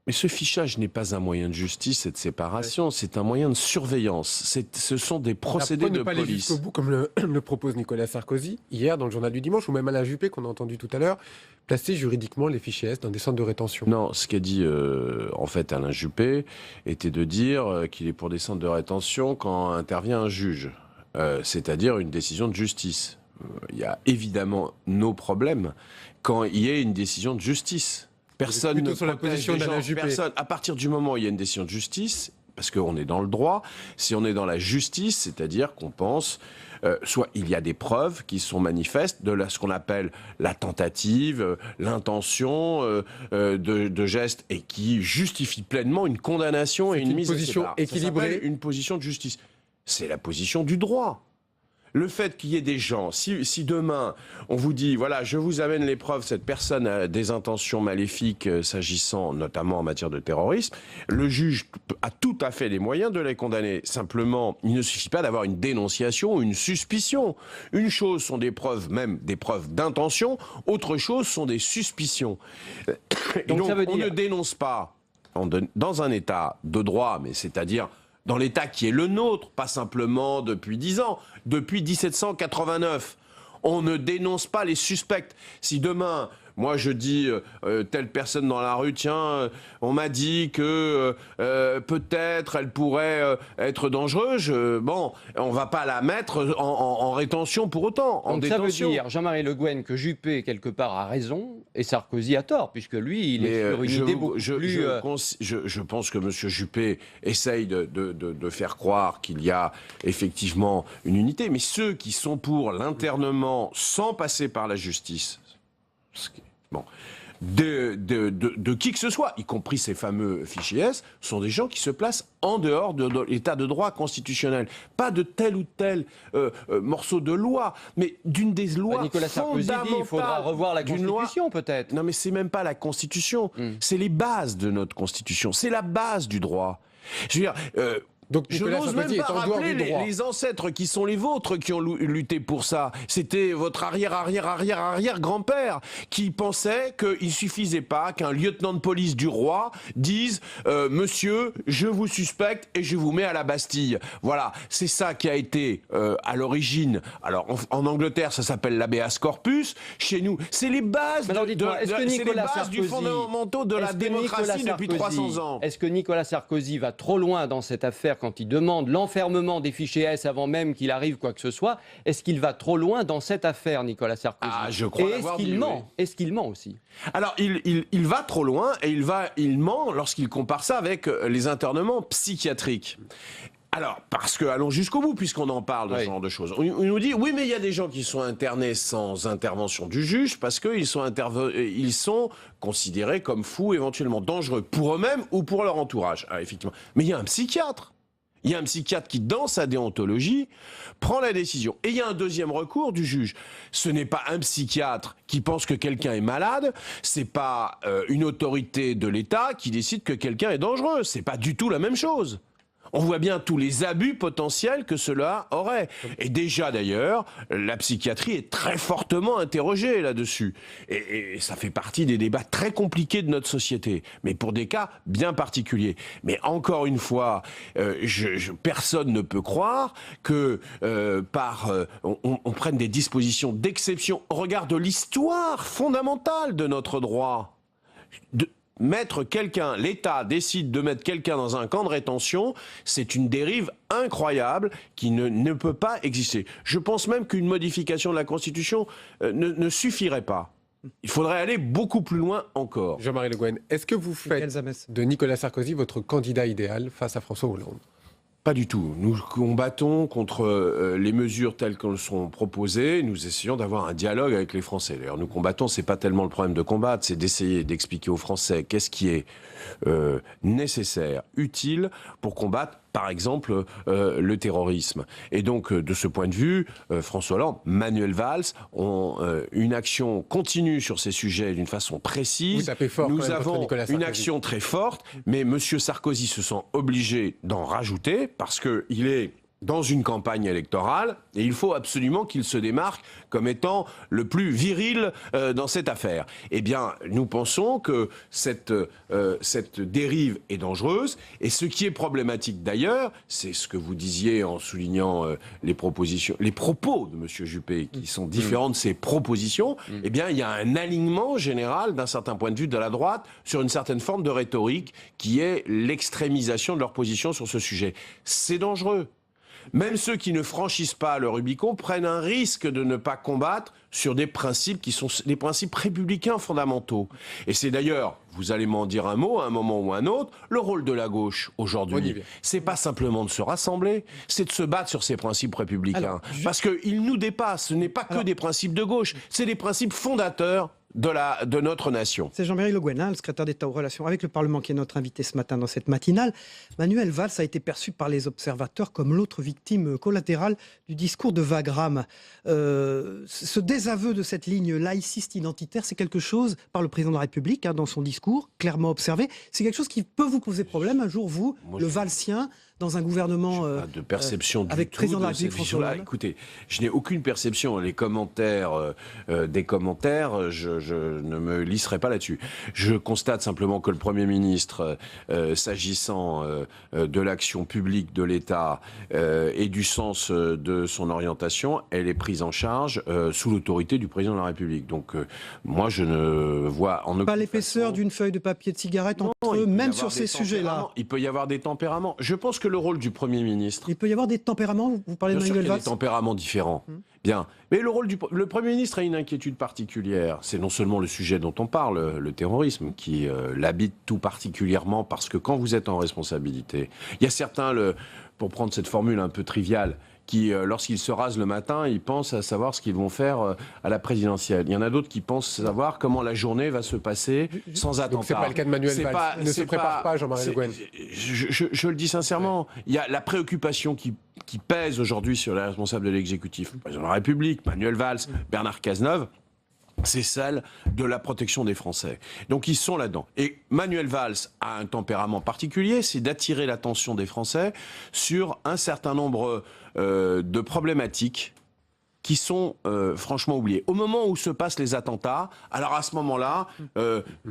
Mais ce fichage n'est pas un moyen de justice et de séparation, c'est un moyen de surveillance. Ce sont des procédés de police. Pourquoi ne pas aller jusqu'au bout, comme le propose Nicolas Sarkozy, hier dans le journal du dimanche, ou même Alain Juppé, qu'on a entendu tout à l'heure, placer juridiquement les fichiers S dans des centres de rétention? Non, ce qu'a dit en fait Alain Juppé était de dire qu'il est pour des centres de rétention quand intervient un juge, c'est-à-dire une décision de justice. Il y a évidemment nos problèmes quand il y a une décision de justice. Personne ne sur la position d'Alain Juppé. À partir du moment où il y a une décision de justice, parce qu'on est dans le droit, si on est dans la justice, c'est-à-dire qu'on pense, soit il y a des preuves qui sont manifestes de ce qu'on appelle la tentative, l'intention de gestes et qui justifient pleinement une condamnation et une mise à position équilibrée, une position de justice. C'est la position du droit. Le fait qu'il y ait des gens, si demain on vous dit, voilà, je vous amène les preuves, cette personne a des intentions maléfiques s'agissant notamment en matière de terrorisme, le juge a tout à fait les moyens de les condamner. Simplement, il ne suffit pas d'avoir une dénonciation ou une suspicion. Une chose sont des preuves, même des preuves d'intention, autre chose sont des suspicions. Donc ça veut dire... on ne dénonce pas dans un état de droit, mais c'est-à-dire dans l'État qui est le nôtre, pas simplement depuis 10 ans, depuis 1789. On ne dénonce pas les suspects. Si demain, moi je dis telle personne dans la rue, tiens, on m'a dit que peut-être elle pourrait être dangereuse, bon, on va pas la mettre en rétention pour autant, en Donc détention. ça veut dire, Jean-Marie Le Guen, que Juppé, quelque part, a raison et Sarkozy a tort, puisque lui, il est sur une idée beaucoup plus... Je pense que M. Juppé essaye de faire croire qu'il y a effectivement une unité, mais ceux qui sont pour l'internement sans passer par la justice, bon, de qui que ce soit, y compris ces fameux fichiers S, sont des gens qui se placent en dehors de l'état de droit constitutionnel. Pas de tel ou tel morceau de loi, mais d'une des lois Nicolas Sarkozy dit qu'il faudra revoir la Constitution, peut-être. Non, mais c'est même pas la Constitution. C'est les bases de notre Constitution. C'est la base du droit. Je veux dire... Donc, je Nicolas n'ose Sarkozy même est pas en dehors rappeler du droit. les ancêtres qui sont les vôtres qui ont lutté pour ça. C'était votre arrière-arrière-arrière-arrière-grand-père qui pensait qu'il suffisait pas qu'un lieutenant de police du roi dise monsieur, je vous suspecte et je vous mets à la Bastille. Voilà, c'est ça qui a été à l'origine. Alors en Angleterre, ça s'appelle l'habeas corpus. Chez nous, c'est les bases, du fondamentaux de la démocratie depuis 300 ans. Est-ce que Nicolas Sarkozy va trop loin dans cette affaire quand il demande l'enfermement des fichiers S avant même qu'il arrive quoi que ce soit? Est-ce qu'il va trop loin dans cette affaire, Nicolas Sarkozy? Je crois l'avoir dit, oui. Est-ce qu'il ment aussi? Alors, il va trop loin et il ment lorsqu'il compare ça avec les internements psychiatriques. Alors, parce que, allons jusqu'au bout, puisqu'on en parle de ce genre de choses. On nous dit, oui, mais il y a des gens qui sont internés sans intervention du juge parce qu'ils sont considérés comme fous, éventuellement dangereux pour eux-mêmes ou pour leur entourage. Ah, effectivement. Mais il y a un psychiatre. Il y a un psychiatre qui, dans sa déontologie, prend la décision. Et il y a un deuxième recours du juge. Ce n'est pas un psychiatre qui pense que quelqu'un est malade, c'est pas une autorité de l'État qui décide que quelqu'un est dangereux. C'est pas du tout la même chose. On voit bien tous les abus potentiels que cela aurait. Et déjà d'ailleurs, la psychiatrie est très fortement interrogée là-dessus. Et ça fait partie des débats très compliqués de notre société, mais pour des cas bien particuliers. Mais encore une fois, personne ne peut croire que on prenne des dispositions d'exception au regard de l'histoire fondamentale de notre droit. Mettre quelqu'un, l'État décide de mettre quelqu'un dans un camp de rétention, c'est une dérive incroyable qui ne peut pas exister. Je pense même qu'une modification de la Constitution ne suffirait pas. Il faudrait aller beaucoup plus loin encore. Jean-Marie Le Guen, est-ce que vous faites de Nicolas Sarkozy votre candidat idéal face à François Hollande? Pas du tout. Nous combattons contre les mesures telles qu'elles sont proposées. Nous essayons d'avoir un dialogue avec les Français. D'ailleurs, nous combattons, c'est pas tellement le problème de combattre, c'est d'essayer d'expliquer aux Français qu'est-ce qui est nécessaire, utile pour combattre, par exemple, le terrorisme. Et donc, de ce point de vue, François Hollande, Manuel Valls ont une action continue sur ces sujets d'une façon précise. Nous avons une action très forte, mais M. Sarkozy se sent obligé d'en rajouter parce qu'il est dans une campagne électorale et il faut absolument qu'il se démarque comme étant le plus viril dans cette affaire. Eh bien, nous pensons que cette dérive est dangereuse et ce qui est problématique d'ailleurs, c'est ce que vous disiez en soulignant les propos de M. Juppé qui sont différents de ses propositions, eh bien, il y a un alignement général d'un certain point de vue de la droite sur une certaine forme de rhétorique qui est l'extrémisation de leur position sur ce sujet. C'est dangereux. Même ceux qui ne franchissent pas le Rubicon prennent un risque de ne pas combattre sur des principes qui sont des principes républicains fondamentaux. Et c'est d'ailleurs, vous allez m'en dire un mot à un moment ou à un autre, le rôle de la gauche aujourd'hui. C'est pas simplement de se rassembler, c'est de se battre sur ces principes républicains. Parce qu'ils nous dépassent, ce n'est pas que des principes de gauche, c'est des principes fondateurs de notre nation. C'est Jean-Marie Le Guen, le secrétaire d'État aux relations avec le Parlement, qui est notre invité ce matin dans cette matinale. Manuel Valls a été perçu par les observateurs comme l'autre victime collatérale du discours de Wagram. Ce désaveu de cette ligne laïciste identitaire, c'est quelque chose, par le président de la République, dans son discours, clairement observé, c'est quelque chose qui peut vous poser problème un jour, vous, le Vallsien, dans un gouvernement pas de perception du avec tout président de la de cette République François vision-là. Hollande? Écoutez, je n'ai aucune perception. Les commentaires des commentaires, je ne me lisserai pas là-dessus. Je constate simplement que le Premier ministre, s'agissant de l'action publique de l'État et du sens de son orientation, elle est prise en charge sous l'autorité du président de la République. Donc moi, je ne vois en aucune Pas l'épaisseur d'une feuille de papier de cigarette entre Non, eux, il peut y même avoir sur des ces sujets-là. tempéraments. Il peut y avoir des tempéraments. Je pense que le rôle du Premier ministre... Il peut y avoir des tempéraments, vous parlez de Bien sûr Manuel qu'il y a Valls. des tempéraments différents. Bien. Mais le Premier ministre a une inquiétude particulière. C'est non seulement le sujet dont on parle, le terrorisme, qui l'habite tout particulièrement, parce que quand vous êtes en responsabilité, il y a certains, pour prendre cette formule un peu triviale, qui, lorsqu'ils se rasent le matin, ils pensent à savoir ce qu'ils vont faire à la présidentielle. Il y en a d'autres qui pensent savoir comment la journée va se passer sans attentat. Donc c'est pas le cas de Manuel Valls. Ne se prépare pas, Jean-Marie Le Guen. Je le dis sincèrement, il y a la préoccupation qui pèse aujourd'hui sur les responsables de l'exécutif. Le président de la République, Manuel Valls, Bernard Cazeneuve, c'est celle de la protection des Français. Donc ils sont là-dedans. Et Manuel Valls a un tempérament particulier, c'est d'attirer l'attention des Français sur un certain nombre de problématiques qui sont franchement oubliées. Au moment où se passent les attentats, alors à ce moment-là,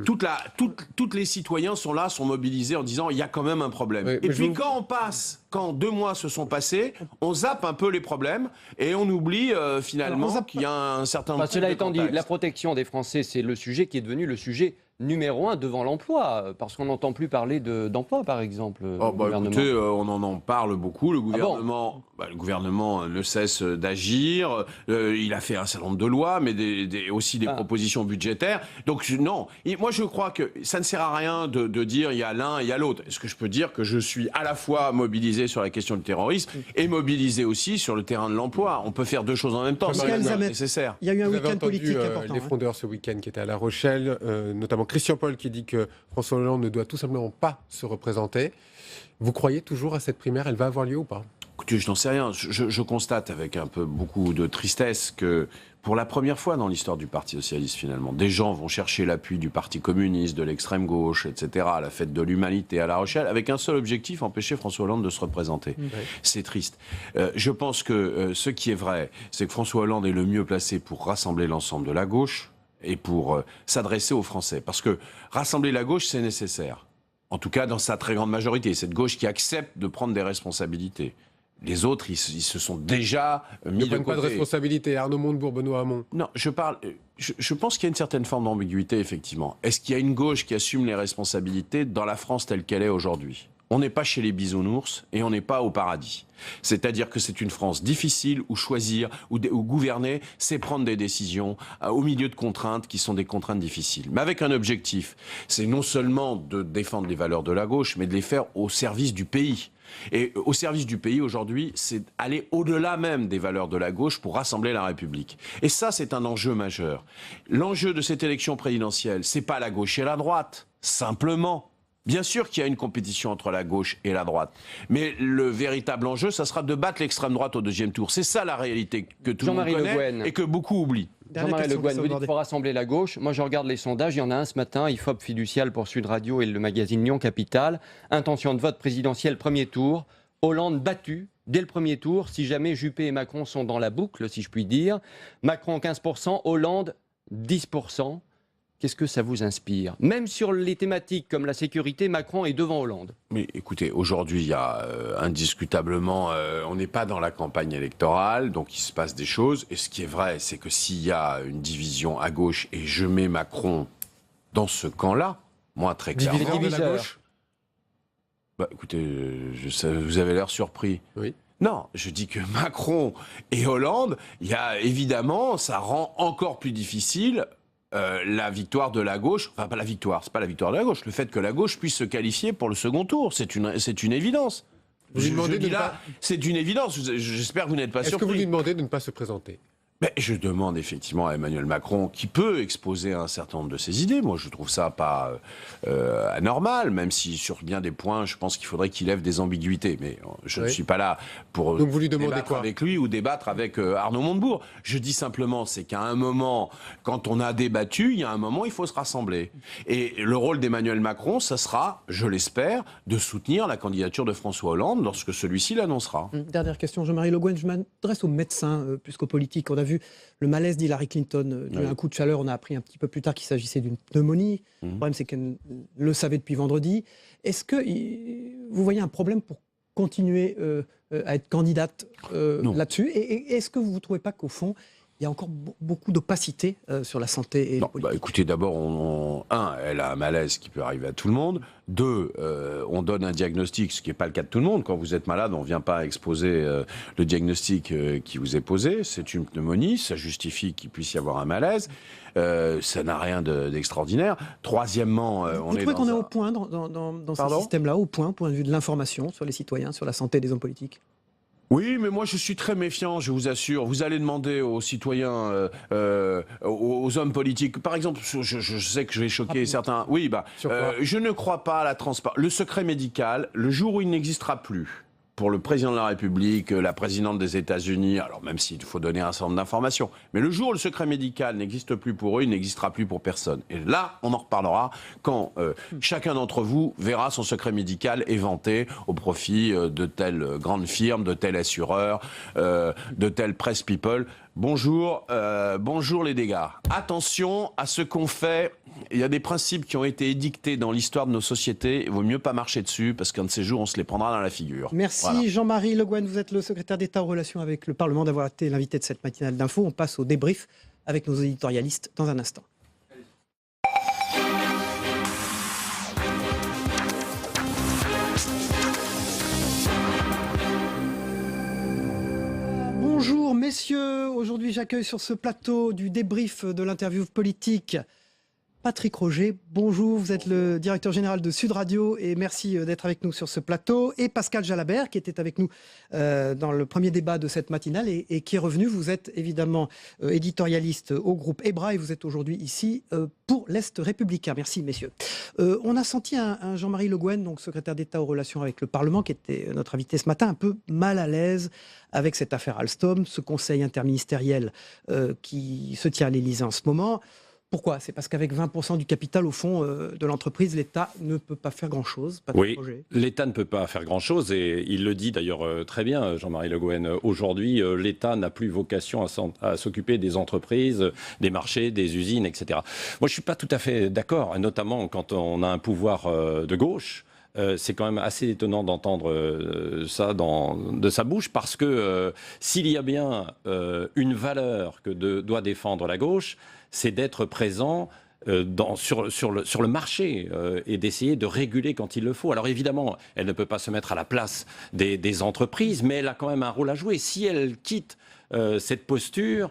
toutes les citoyens sont là, sont mobilisés en disant il y a quand même un problème. Et puis quand 2 mois se sont passés, on zappe un peu les problèmes et on oublie finalement qu'il y a un certain nombre de Cela étant dit, contextes. la protection des Français, c'est le sujet qui est devenu le sujet numéro 1 devant l'emploi, parce qu'on n'entend plus parler d'emploi, par exemple. Écoutez, on en parle beaucoup. Le gouvernement ne cesse d'agir. Il a fait un certain nombre de lois, mais aussi des propositions budgétaires. Donc non, moi je crois que ça ne sert à rien de dire il y a l'un et il y a l'autre. Est-ce que je peux dire que je suis à la fois mobilisé sur la question du terrorisme et mobilisé aussi sur le terrain de l'emploi? On peut faire 2 choses en même temps, c'est nécessaire. Il y a eu un Vous avez week-end entendu, politique important. les frondeurs ce week-end qui étaient à La Rochelle, notamment Christian Paul qui dit que François Hollande ne doit tout simplement pas se représenter. Vous croyez toujours à cette primaire? Elle va avoir lieu ou pas? Écoutez, je n'en sais rien. Je constate avec beaucoup de tristesse que pour la première fois dans l'histoire du Parti socialiste, finalement, des gens vont chercher l'appui du Parti communiste, de l'extrême gauche, etc., à la fête de l'humanité à La Rochelle, avec un seul objectif, empêcher François Hollande de se représenter. C'est triste. Je pense que ce qui est vrai, c'est que François Hollande est le mieux placé pour rassembler l'ensemble de la gauche et pour s'adresser aux Français. Parce que rassembler la gauche, c'est nécessaire. En tout cas, dans sa très grande majorité. Cette gauche qui accepte de prendre des responsabilités. Les autres, ils se sont déjà mis de côté. Ils ne prennent pas de responsabilité. Arnaud Montebourg, Benoît Hamon. Non, je pense qu'il y a une certaine forme d'ambiguïté, effectivement. Est-ce qu'il y a une gauche qui assume les responsabilités dans la France telle qu'elle est aujourd'hui? On n'est pas chez les bisounours et on n'est pas au paradis. C'est-à-dire que c'est une France difficile où choisir, où gouverner, c'est prendre des décisions au milieu de contraintes qui sont des contraintes difficiles. Mais avec un objectif, c'est non seulement de défendre les valeurs de la gauche, mais de les faire au service du pays. Et au service du pays, aujourd'hui, c'est aller au-delà même des valeurs de la gauche pour rassembler la République. Et ça, c'est un enjeu majeur. L'enjeu de cette élection présidentielle, c'est pas la gauche et la droite, simplement. Bien sûr qu'il y a une compétition entre la gauche et la droite. Mais le véritable enjeu, ça sera de battre l'extrême droite au 2e tour. C'est ça la réalité que tout le monde connaît et que beaucoup oublient. Jean-Marie Le Guen, vous dites qu'il faut rassembler la gauche. Moi, je regarde les sondages. Il y en a un ce matin, IFOP Fiducial pour Sud Radio et le magazine Lyon Capital. Intention de vote présidentiel premier tour. Hollande battu dès le premier tour, si jamais Juppé et Macron sont dans la boucle, si je puis dire. Macron 15%, Hollande 10%. Qu'est-ce que ça vous inspire? Même sur les thématiques comme la sécurité, Macron est devant Hollande. Mais écoutez, aujourd'hui, il y a indiscutablement, on n'est pas dans la campagne électorale, donc il se passe des choses. Et ce qui est vrai, c'est que s'il y a une division à gauche, et je mets Macron dans ce camp-là, moi très clairement... Division de la gauche? Bah, écoutez, vous avez l'air surpris. Oui. Non, je dis que Macron et Hollande, il y a évidemment, ça rend encore plus difficile... la victoire de la gauche, enfin pas la victoire, c'est pas la victoire de la gauche, le fait que la gauche puisse se qualifier pour le second tour, c'est une évidence. Vous lui demandez c'est une évidence, j'espère que vous n'êtes pas surpris. Est-ce que vous lui demandez de ne pas se présenter? Mais je demande effectivement à Emmanuel Macron, qui peut exposer un certain nombre de ses idées. Moi, je trouve ça pas anormal, même si sur bien des points, je pense qu'il faudrait qu'il lève des ambiguïtés. Mais je ne suis pas là pour Donc vous lui demandez débattre quoi avec lui ou débattre avec Arnaud Montebourg. Je dis simplement, c'est qu'à un moment, quand on a débattu, il y a un moment, il faut se rassembler. Et le rôle d'Emmanuel Macron, ça sera, je l'espère, de soutenir la candidature de François Hollande lorsque celui-ci l'annoncera. Dernière question, Jean-Marie Le Guen, je m'adresse aux médecins plus qu'aux politiques. On a vu le malaise d'Hillary Clinton, dû à un coup de chaleur. On a appris un petit peu plus tard qu'il s'agissait d'une pneumonie. Le problème, c'est qu'elle le savait depuis vendredi. Est-ce que vous voyez un problème pour continuer à être candidate là-dessus? Et est-ce que vous ne trouvez pas qu'au fond, il y a encore beaucoup d'opacité sur la santé et la politique? Écoutez, d'abord, elle a un malaise qui peut arriver à tout le monde. 2, on donne un diagnostic, ce qui n'est pas le cas de tout le monde. Quand vous êtes malade, on ne vient pas exposer le diagnostic qui vous est posé. C'est une pneumonie, ça justifie qu'il puisse y avoir un malaise. Ça n'a rien d'extraordinaire. Troisièmement, vous trouvez qu'on est au point dans ce système-là, au point de vue de l'information sur les citoyens, sur la santé des hommes politiques? Oui, mais moi je suis très méfiant, je vous assure. Vous allez demander aux citoyens, aux hommes politiques, par exemple, je sais que je vais choquer certains. Oui, je ne crois pas à la transparence. Le secret médical, le jour où il n'existera plus, pour le président de la République, la présidente des États-Unis, alors même s'il faut donner un certain nombre d'informations, mais le jour où le secret médical n'existe plus pour eux, il n'existera plus pour personne. Et là, on en reparlera quand chacun d'entre vous verra son secret médical éventé au profit de telle grande firme, de tel assureur, de tel press people. Bonjour les dégâts. Attention à ce qu'on fait. Il y a des principes qui ont été édictés dans l'histoire de nos sociétés. Il vaut mieux pas marcher dessus parce qu'un de ces jours, on se les prendra dans la figure. Merci voilà. Jean-Marie Le Guen. Vous êtes le secrétaire d'État aux relations avec le Parlement, d'avoir été l'invité de cette matinale d'info. On passe au débrief avec nos éditorialistes dans un instant. Bonjour messieurs, aujourd'hui j'accueille sur ce plateau du débrief de l'interview politique Patrick Roger. Bonjour, vous êtes le directeur général de Sud Radio et merci d'être avec nous sur ce plateau. Et Pascal Jalabert qui était avec nous dans le premier débat de cette matinale et qui est revenu. Vous êtes évidemment éditorialiste au groupe EBRA et vous êtes aujourd'hui ici pour l'Est républicain. Merci messieurs. On a senti un Jean-Marie Le Guen, donc secrétaire d'État aux relations avec le Parlement, qui était notre invité ce matin, un peu mal à l'aise avec cette affaire Alstom, ce conseil interministériel qui se tient à l'Élysée en ce moment. Pourquoi? C'est parce qu'avec 20% du capital, au fond, de l'entreprise, l'État ne peut pas faire grand-chose. Oui, l'État ne peut pas faire grand-chose et il le dit d'ailleurs très bien, Jean-Marie Le Guen. Aujourd'hui, l'État n'a plus vocation à s'occuper des entreprises, des marchés, des usines, etc. Moi, je ne suis pas tout à fait d'accord, notamment quand on a un pouvoir de gauche. C'est quand même assez étonnant d'entendre ça de sa bouche parce que s'il y a bien une valeur que doit défendre la gauche, c'est d'être présent sur le marché et d'essayer de réguler quand il le faut. Alors évidemment, elle ne peut pas se mettre à la place des entreprises, mais elle a quand même un rôle à jouer. Si elle quitte cette posture,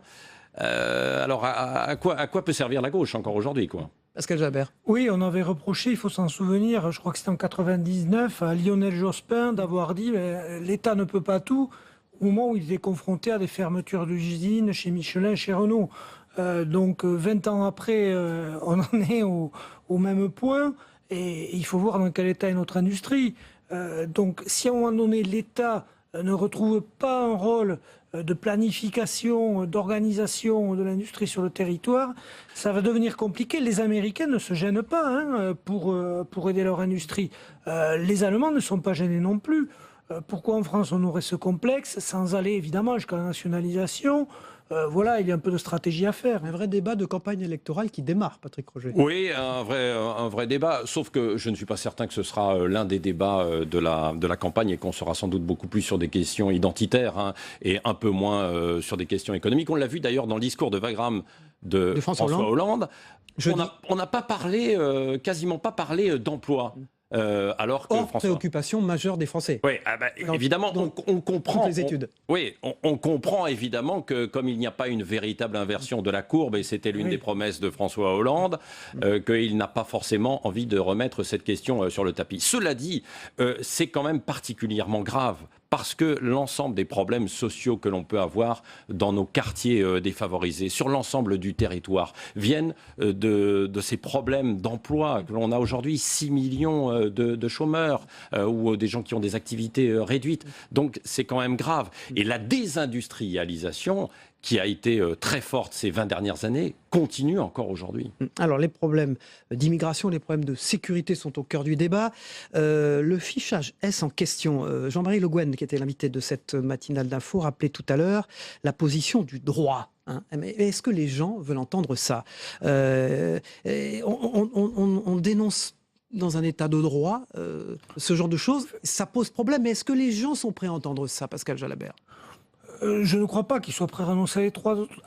alors à quoi peut servir la gauche encore aujourd'hui, quoi ? Pascal Jalabert. Oui, on avait reproché, il faut s'en souvenir, je crois que c'était en 99, à Lionel Jospin d'avoir dit l'État ne peut pas tout, au moment où il était confronté à des fermetures d'usines chez Michelin, chez Renault. Donc 20 ans après, on en est au même point et il faut voir dans quel état est notre industrie. Donc si à un moment donné l'État ne retrouve pas un rôle de planification, d'organisation de l'industrie sur le territoire, ça va devenir compliqué. Les Américains ne se gênent pas pour aider leur industrie. Les Allemands ne sont pas gênés non plus. Pourquoi en France on aurait ce complexe sans aller évidemment jusqu'à la nationalisation? Voilà, il y a un peu de stratégie à faire. Un vrai débat de campagne électorale qui démarre, Patrick Roger. Oui, un vrai débat, sauf que je ne suis pas certain que ce sera l'un des débats de la campagne et qu'on sera sans doute beaucoup plus sur des questions identitaires et un peu moins sur des questions économiques. On l'a vu d'ailleurs dans le discours de Wagram de François Hollande. On n'a pas parlé, quasiment pas parlé d'emploi. Alors que préoccupation majeure des Français. Oui, évidemment, on comprend. Les études. On comprend évidemment que comme il n'y a pas une véritable inversion de la courbe, et c'était l'une des promesses de François Hollande, qu'il n'a pas forcément envie de remettre cette question sur le tapis. Cela dit, c'est quand même particulièrement grave parce que l'ensemble des problèmes sociaux que l'on peut avoir dans nos quartiers défavorisés, sur l'ensemble du territoire, viennent de ces problèmes d'emploi que l'on a aujourd'hui, 6 millions de chômeurs ou des gens qui ont des activités réduites. Donc c'est quand même grave. Et la désindustrialisation qui a été très forte ces 20 dernières années, continue encore aujourd'hui. Alors les problèmes d'immigration, les problèmes de sécurité sont au cœur du débat. Le fichage S en question, Jean-Marie Le Guen, qui était l'invité de cette matinale d'info, rappelait tout à l'heure la position du droit. Mais est-ce que les gens veulent entendre ça? On dénonce dans un état de droit ce genre de choses, ça pose problème. Mais est-ce que les gens sont prêts à entendre ça, Pascal Jalabert? Je ne crois pas qu'ils soient prêts à renoncer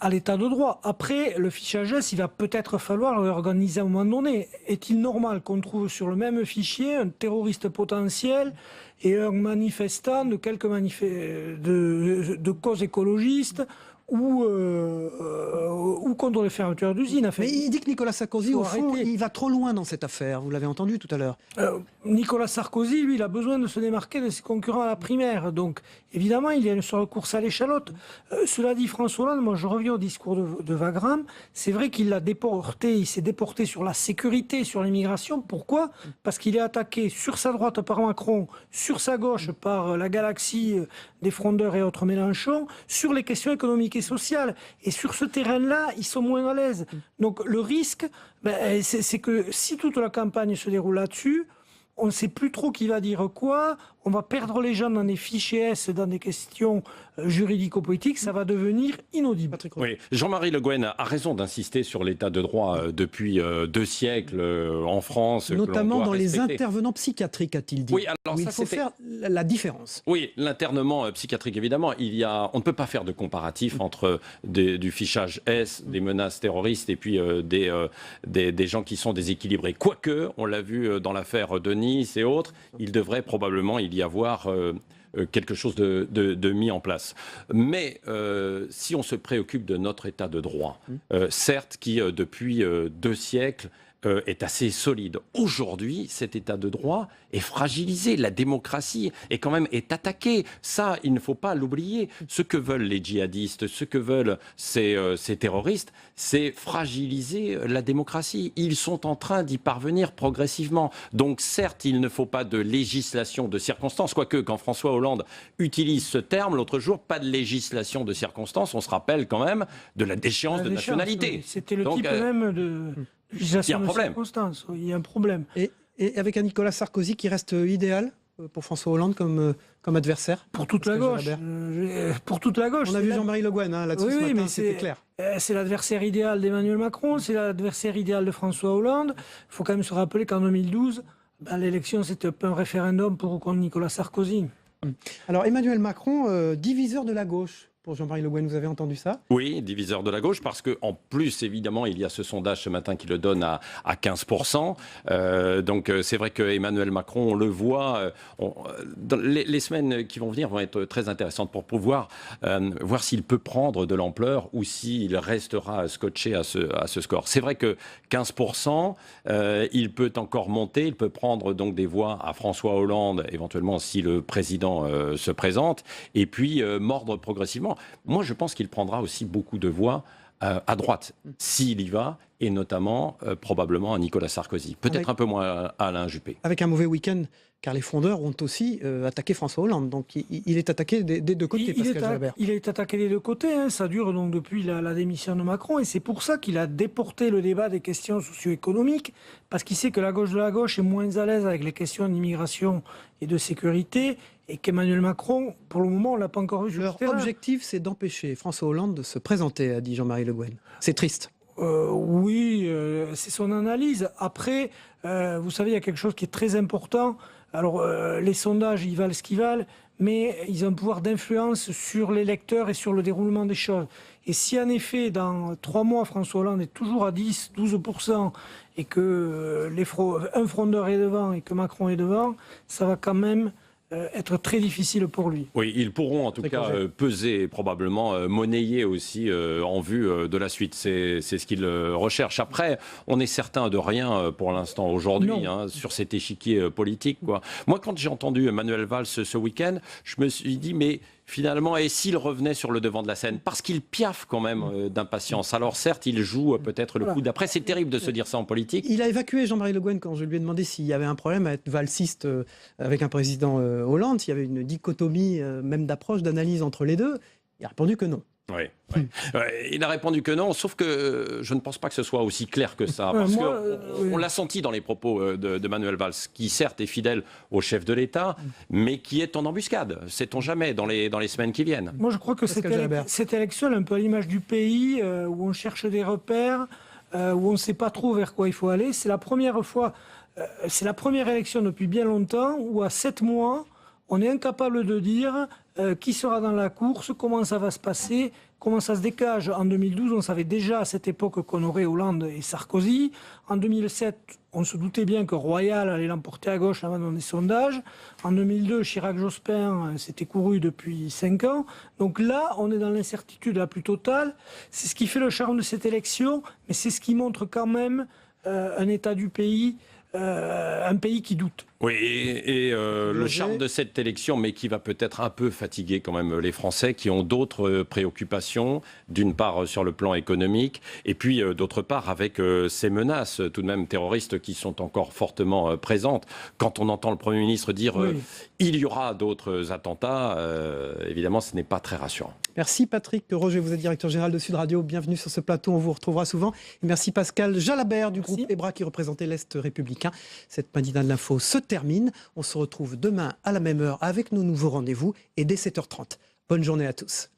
à l'état de droit. Après, le fichage S, il va peut-être falloir l'organiser à un moment donné. Est-il normal qu'on trouve sur le même fichier un terroriste potentiel et un manifestant de de cause écologiste ou contre les fermetures d'usines? Enfin, mais il dit que Nicolas Sarkozy, au fond, il va trop loin dans cette affaire. Vous l'avez entendu tout à l'heure. Nicolas Sarkozy, lui, il a besoin de se démarquer de ses concurrents à la primaire. Donc, évidemment, il y a une sorte de course à l'échalote. Cela dit, François Hollande, moi, je reviens au discours de Wagram. C'est vrai qu'il l'a déporté, il s'est déporté sur la sécurité, sur l'immigration. Pourquoi? Parce qu'il est attaqué sur sa droite par Macron, sur sa gauche par la galaxie des frondeurs et autres Mélenchon, sur les questions économiques et sociales. Et sur ce terrain-là, ils sont moins à l'aise. Donc le risque, c'est que si toute la campagne se déroule là-dessus, on ne sait plus trop qui va dire quoi, on va perdre les gens dans des fichiers S, dans des questions juridico-politiques, ça va devenir inaudible. Oui, Jean-Marie Le Guen a raison d'insister sur l'état de droit depuis 2 siècles en France. Notamment dans les intervenants psychiatriques, a-t-il dit. Oui, alors il faut faire la différence. Oui, l'internement psychiatrique, évidemment, on ne peut pas faire de comparatif entre du fichage S, des menaces terroristes et puis des gens qui sont déséquilibrés. Quoique, on l'a vu dans l'affaire de Nice et autres, il devrait probablement y avoir quelque chose de mis en place. Mais si on se préoccupe de notre état de droit, certes qui depuis 2 siècles est assez solide. Aujourd'hui, cet état de droit est fragilisé. La démocratie est attaquée. Ça, il ne faut pas l'oublier. Ce que veulent les djihadistes, ce que veulent ces terroristes, c'est fragiliser la démocratie. Ils sont en train d'y parvenir progressivement. Donc certes, il ne faut pas de législation de circonstance, quoique quand François Hollande utilise ce terme l'autre jour, pas de législation de circonstance, on se rappelle quand même de la déchéance de nationalité. C'était le type même de... Il y a un problème. Il y a un problème. Et avec un Nicolas Sarkozy qui reste idéal pour François Hollande comme adversaire? Pour toute la gauche. Pour toute la gauche. On a vu Jean-Marie Le Guen là-dessus ce matin, c'était clair. C'est l'adversaire idéal d'Emmanuel Macron, c'est l'adversaire idéal de François Hollande. Il faut quand même se rappeler qu'en 2012, l'élection, c'était un référendum pour ou contre Nicolas Sarkozy. Alors Emmanuel Macron, diviseur de la gauche. Pour Jean-Marie Le Guen, vous avez entendu ça? Oui, diviseur de la gauche, parce qu'en plus, évidemment, il y a ce sondage ce matin qui le donne à 15%. Donc c'est vrai qu'Emmanuel Macron, on le voit, les semaines qui vont venir vont être très intéressantes pour pouvoir voir s'il peut prendre de l'ampleur ou s'il restera scotché à ce score. C'est vrai que 15%, il peut encore monter, il peut prendre donc des voix à François Hollande, éventuellement si le président se présente, et puis mordre progressivement. Moi, je pense qu'il prendra aussi beaucoup de voix à droite, s'il y va, et notamment probablement à Nicolas Sarkozy. Peut-être un peu moins à Alain Juppé. Avec un mauvais week-end, car les frondeurs ont aussi attaqué François Hollande. Donc il est attaqué des 2 côtés, Pascal Jalabert. Il est attaqué des 2 côtés. Ça dure donc depuis la démission de Macron. Et c'est pour ça qu'il a déporté le débat des questions socio-économiques, parce qu'il sait que la gauche de la gauche est moins à l'aise avec les questions d'immigration et de sécurité. Et qu'Emmanuel Macron, pour le moment, on ne l'a pas encore vu sur le terrain. Leur objectif, c'est d'empêcher François Hollande de se présenter, a dit Jean-Marie Le Guen. C'est triste. Oui, c'est son analyse. Après, vous savez, il y a quelque chose qui est très important. Alors, les sondages, ils valent ce qu'ils valent, mais ils ont un pouvoir d'influence sur les lecteurs et sur le déroulement des choses. Et si, en effet, dans 3 mois, François Hollande est toujours à 10, 12%, et que un frondeur est devant et que Macron est devant, ça va quand même être très difficile pour lui. Oui, ils pourront en tout cas peser et probablement monnayer aussi en vue de la suite. C'est ce qu'ils recherchent. Après, on est certain de rien pour l'instant aujourd'hui sur cet échiquier politique, quoi. Moi, quand j'ai entendu Manuel Valls ce week-end, je me suis dit, mais finalement, et s'il revenait sur le devant de la scène? Parce qu'il piaffe quand même d'impatience. Alors certes, il joue peut-être le coup d'après. C'est terrible de se dire ça en politique. Il a évacué Jean-Marie Le Guen quand je lui ai demandé s'il y avait un problème à être valsiste avec un président Hollande, s'il y avait une dichotomie même d'approche, d'analyse entre les deux. Il a répondu que non. Oui. Il a répondu que non, sauf que je ne pense pas que ce soit aussi clair que ça. Parce qu'on l'a senti dans les propos de Manuel Valls, qui certes est fidèle au chef de l'État, mais qui est en embuscade, sait-on jamais, dans les semaines qui viennent. Moi je crois que cette élection est un peu à l'image du pays, où on cherche des repères, où on ne sait pas trop vers quoi il faut aller. C'est la première fois, c'est la première élection depuis bien longtemps, où à 7 mois, on est incapable de dire qui sera dans la course, comment ça va se passer, comment ça se décage. En 2012, on savait déjà à cette époque qu'on aurait Hollande et Sarkozy. En 2007, on se doutait bien que Royal allait l'emporter à gauche avant dans les sondages. En 2002, Chirac-Jospin, c'était couru depuis 5 ans. Donc là, on est dans l'incertitude la plus totale. C'est ce qui fait le charme de cette élection, mais c'est ce qui montre quand même un état du pays, un pays qui doute. Oui, et le charme de cette élection, mais qui va peut-être un peu fatiguer quand même les Français qui ont d'autres préoccupations, d'une part sur le plan économique, et puis d'autre part avec ces menaces tout de même terroristes qui sont encore fortement présentes. Quand on entend le Premier ministre dire il y aura d'autres attentats, évidemment ce n'est pas très rassurant. Merci Patrick Roger, vous êtes directeur général de Sud Radio, bienvenue sur ce plateau, on vous retrouvera souvent. Et merci Pascal Jalabert du groupe EBRA qui représentait l'Est républicain. Cette matinale de l'info se termine. On se retrouve demain à la même heure avec nos nouveaux rendez-vous et dès 7h30. Bonne journée à tous.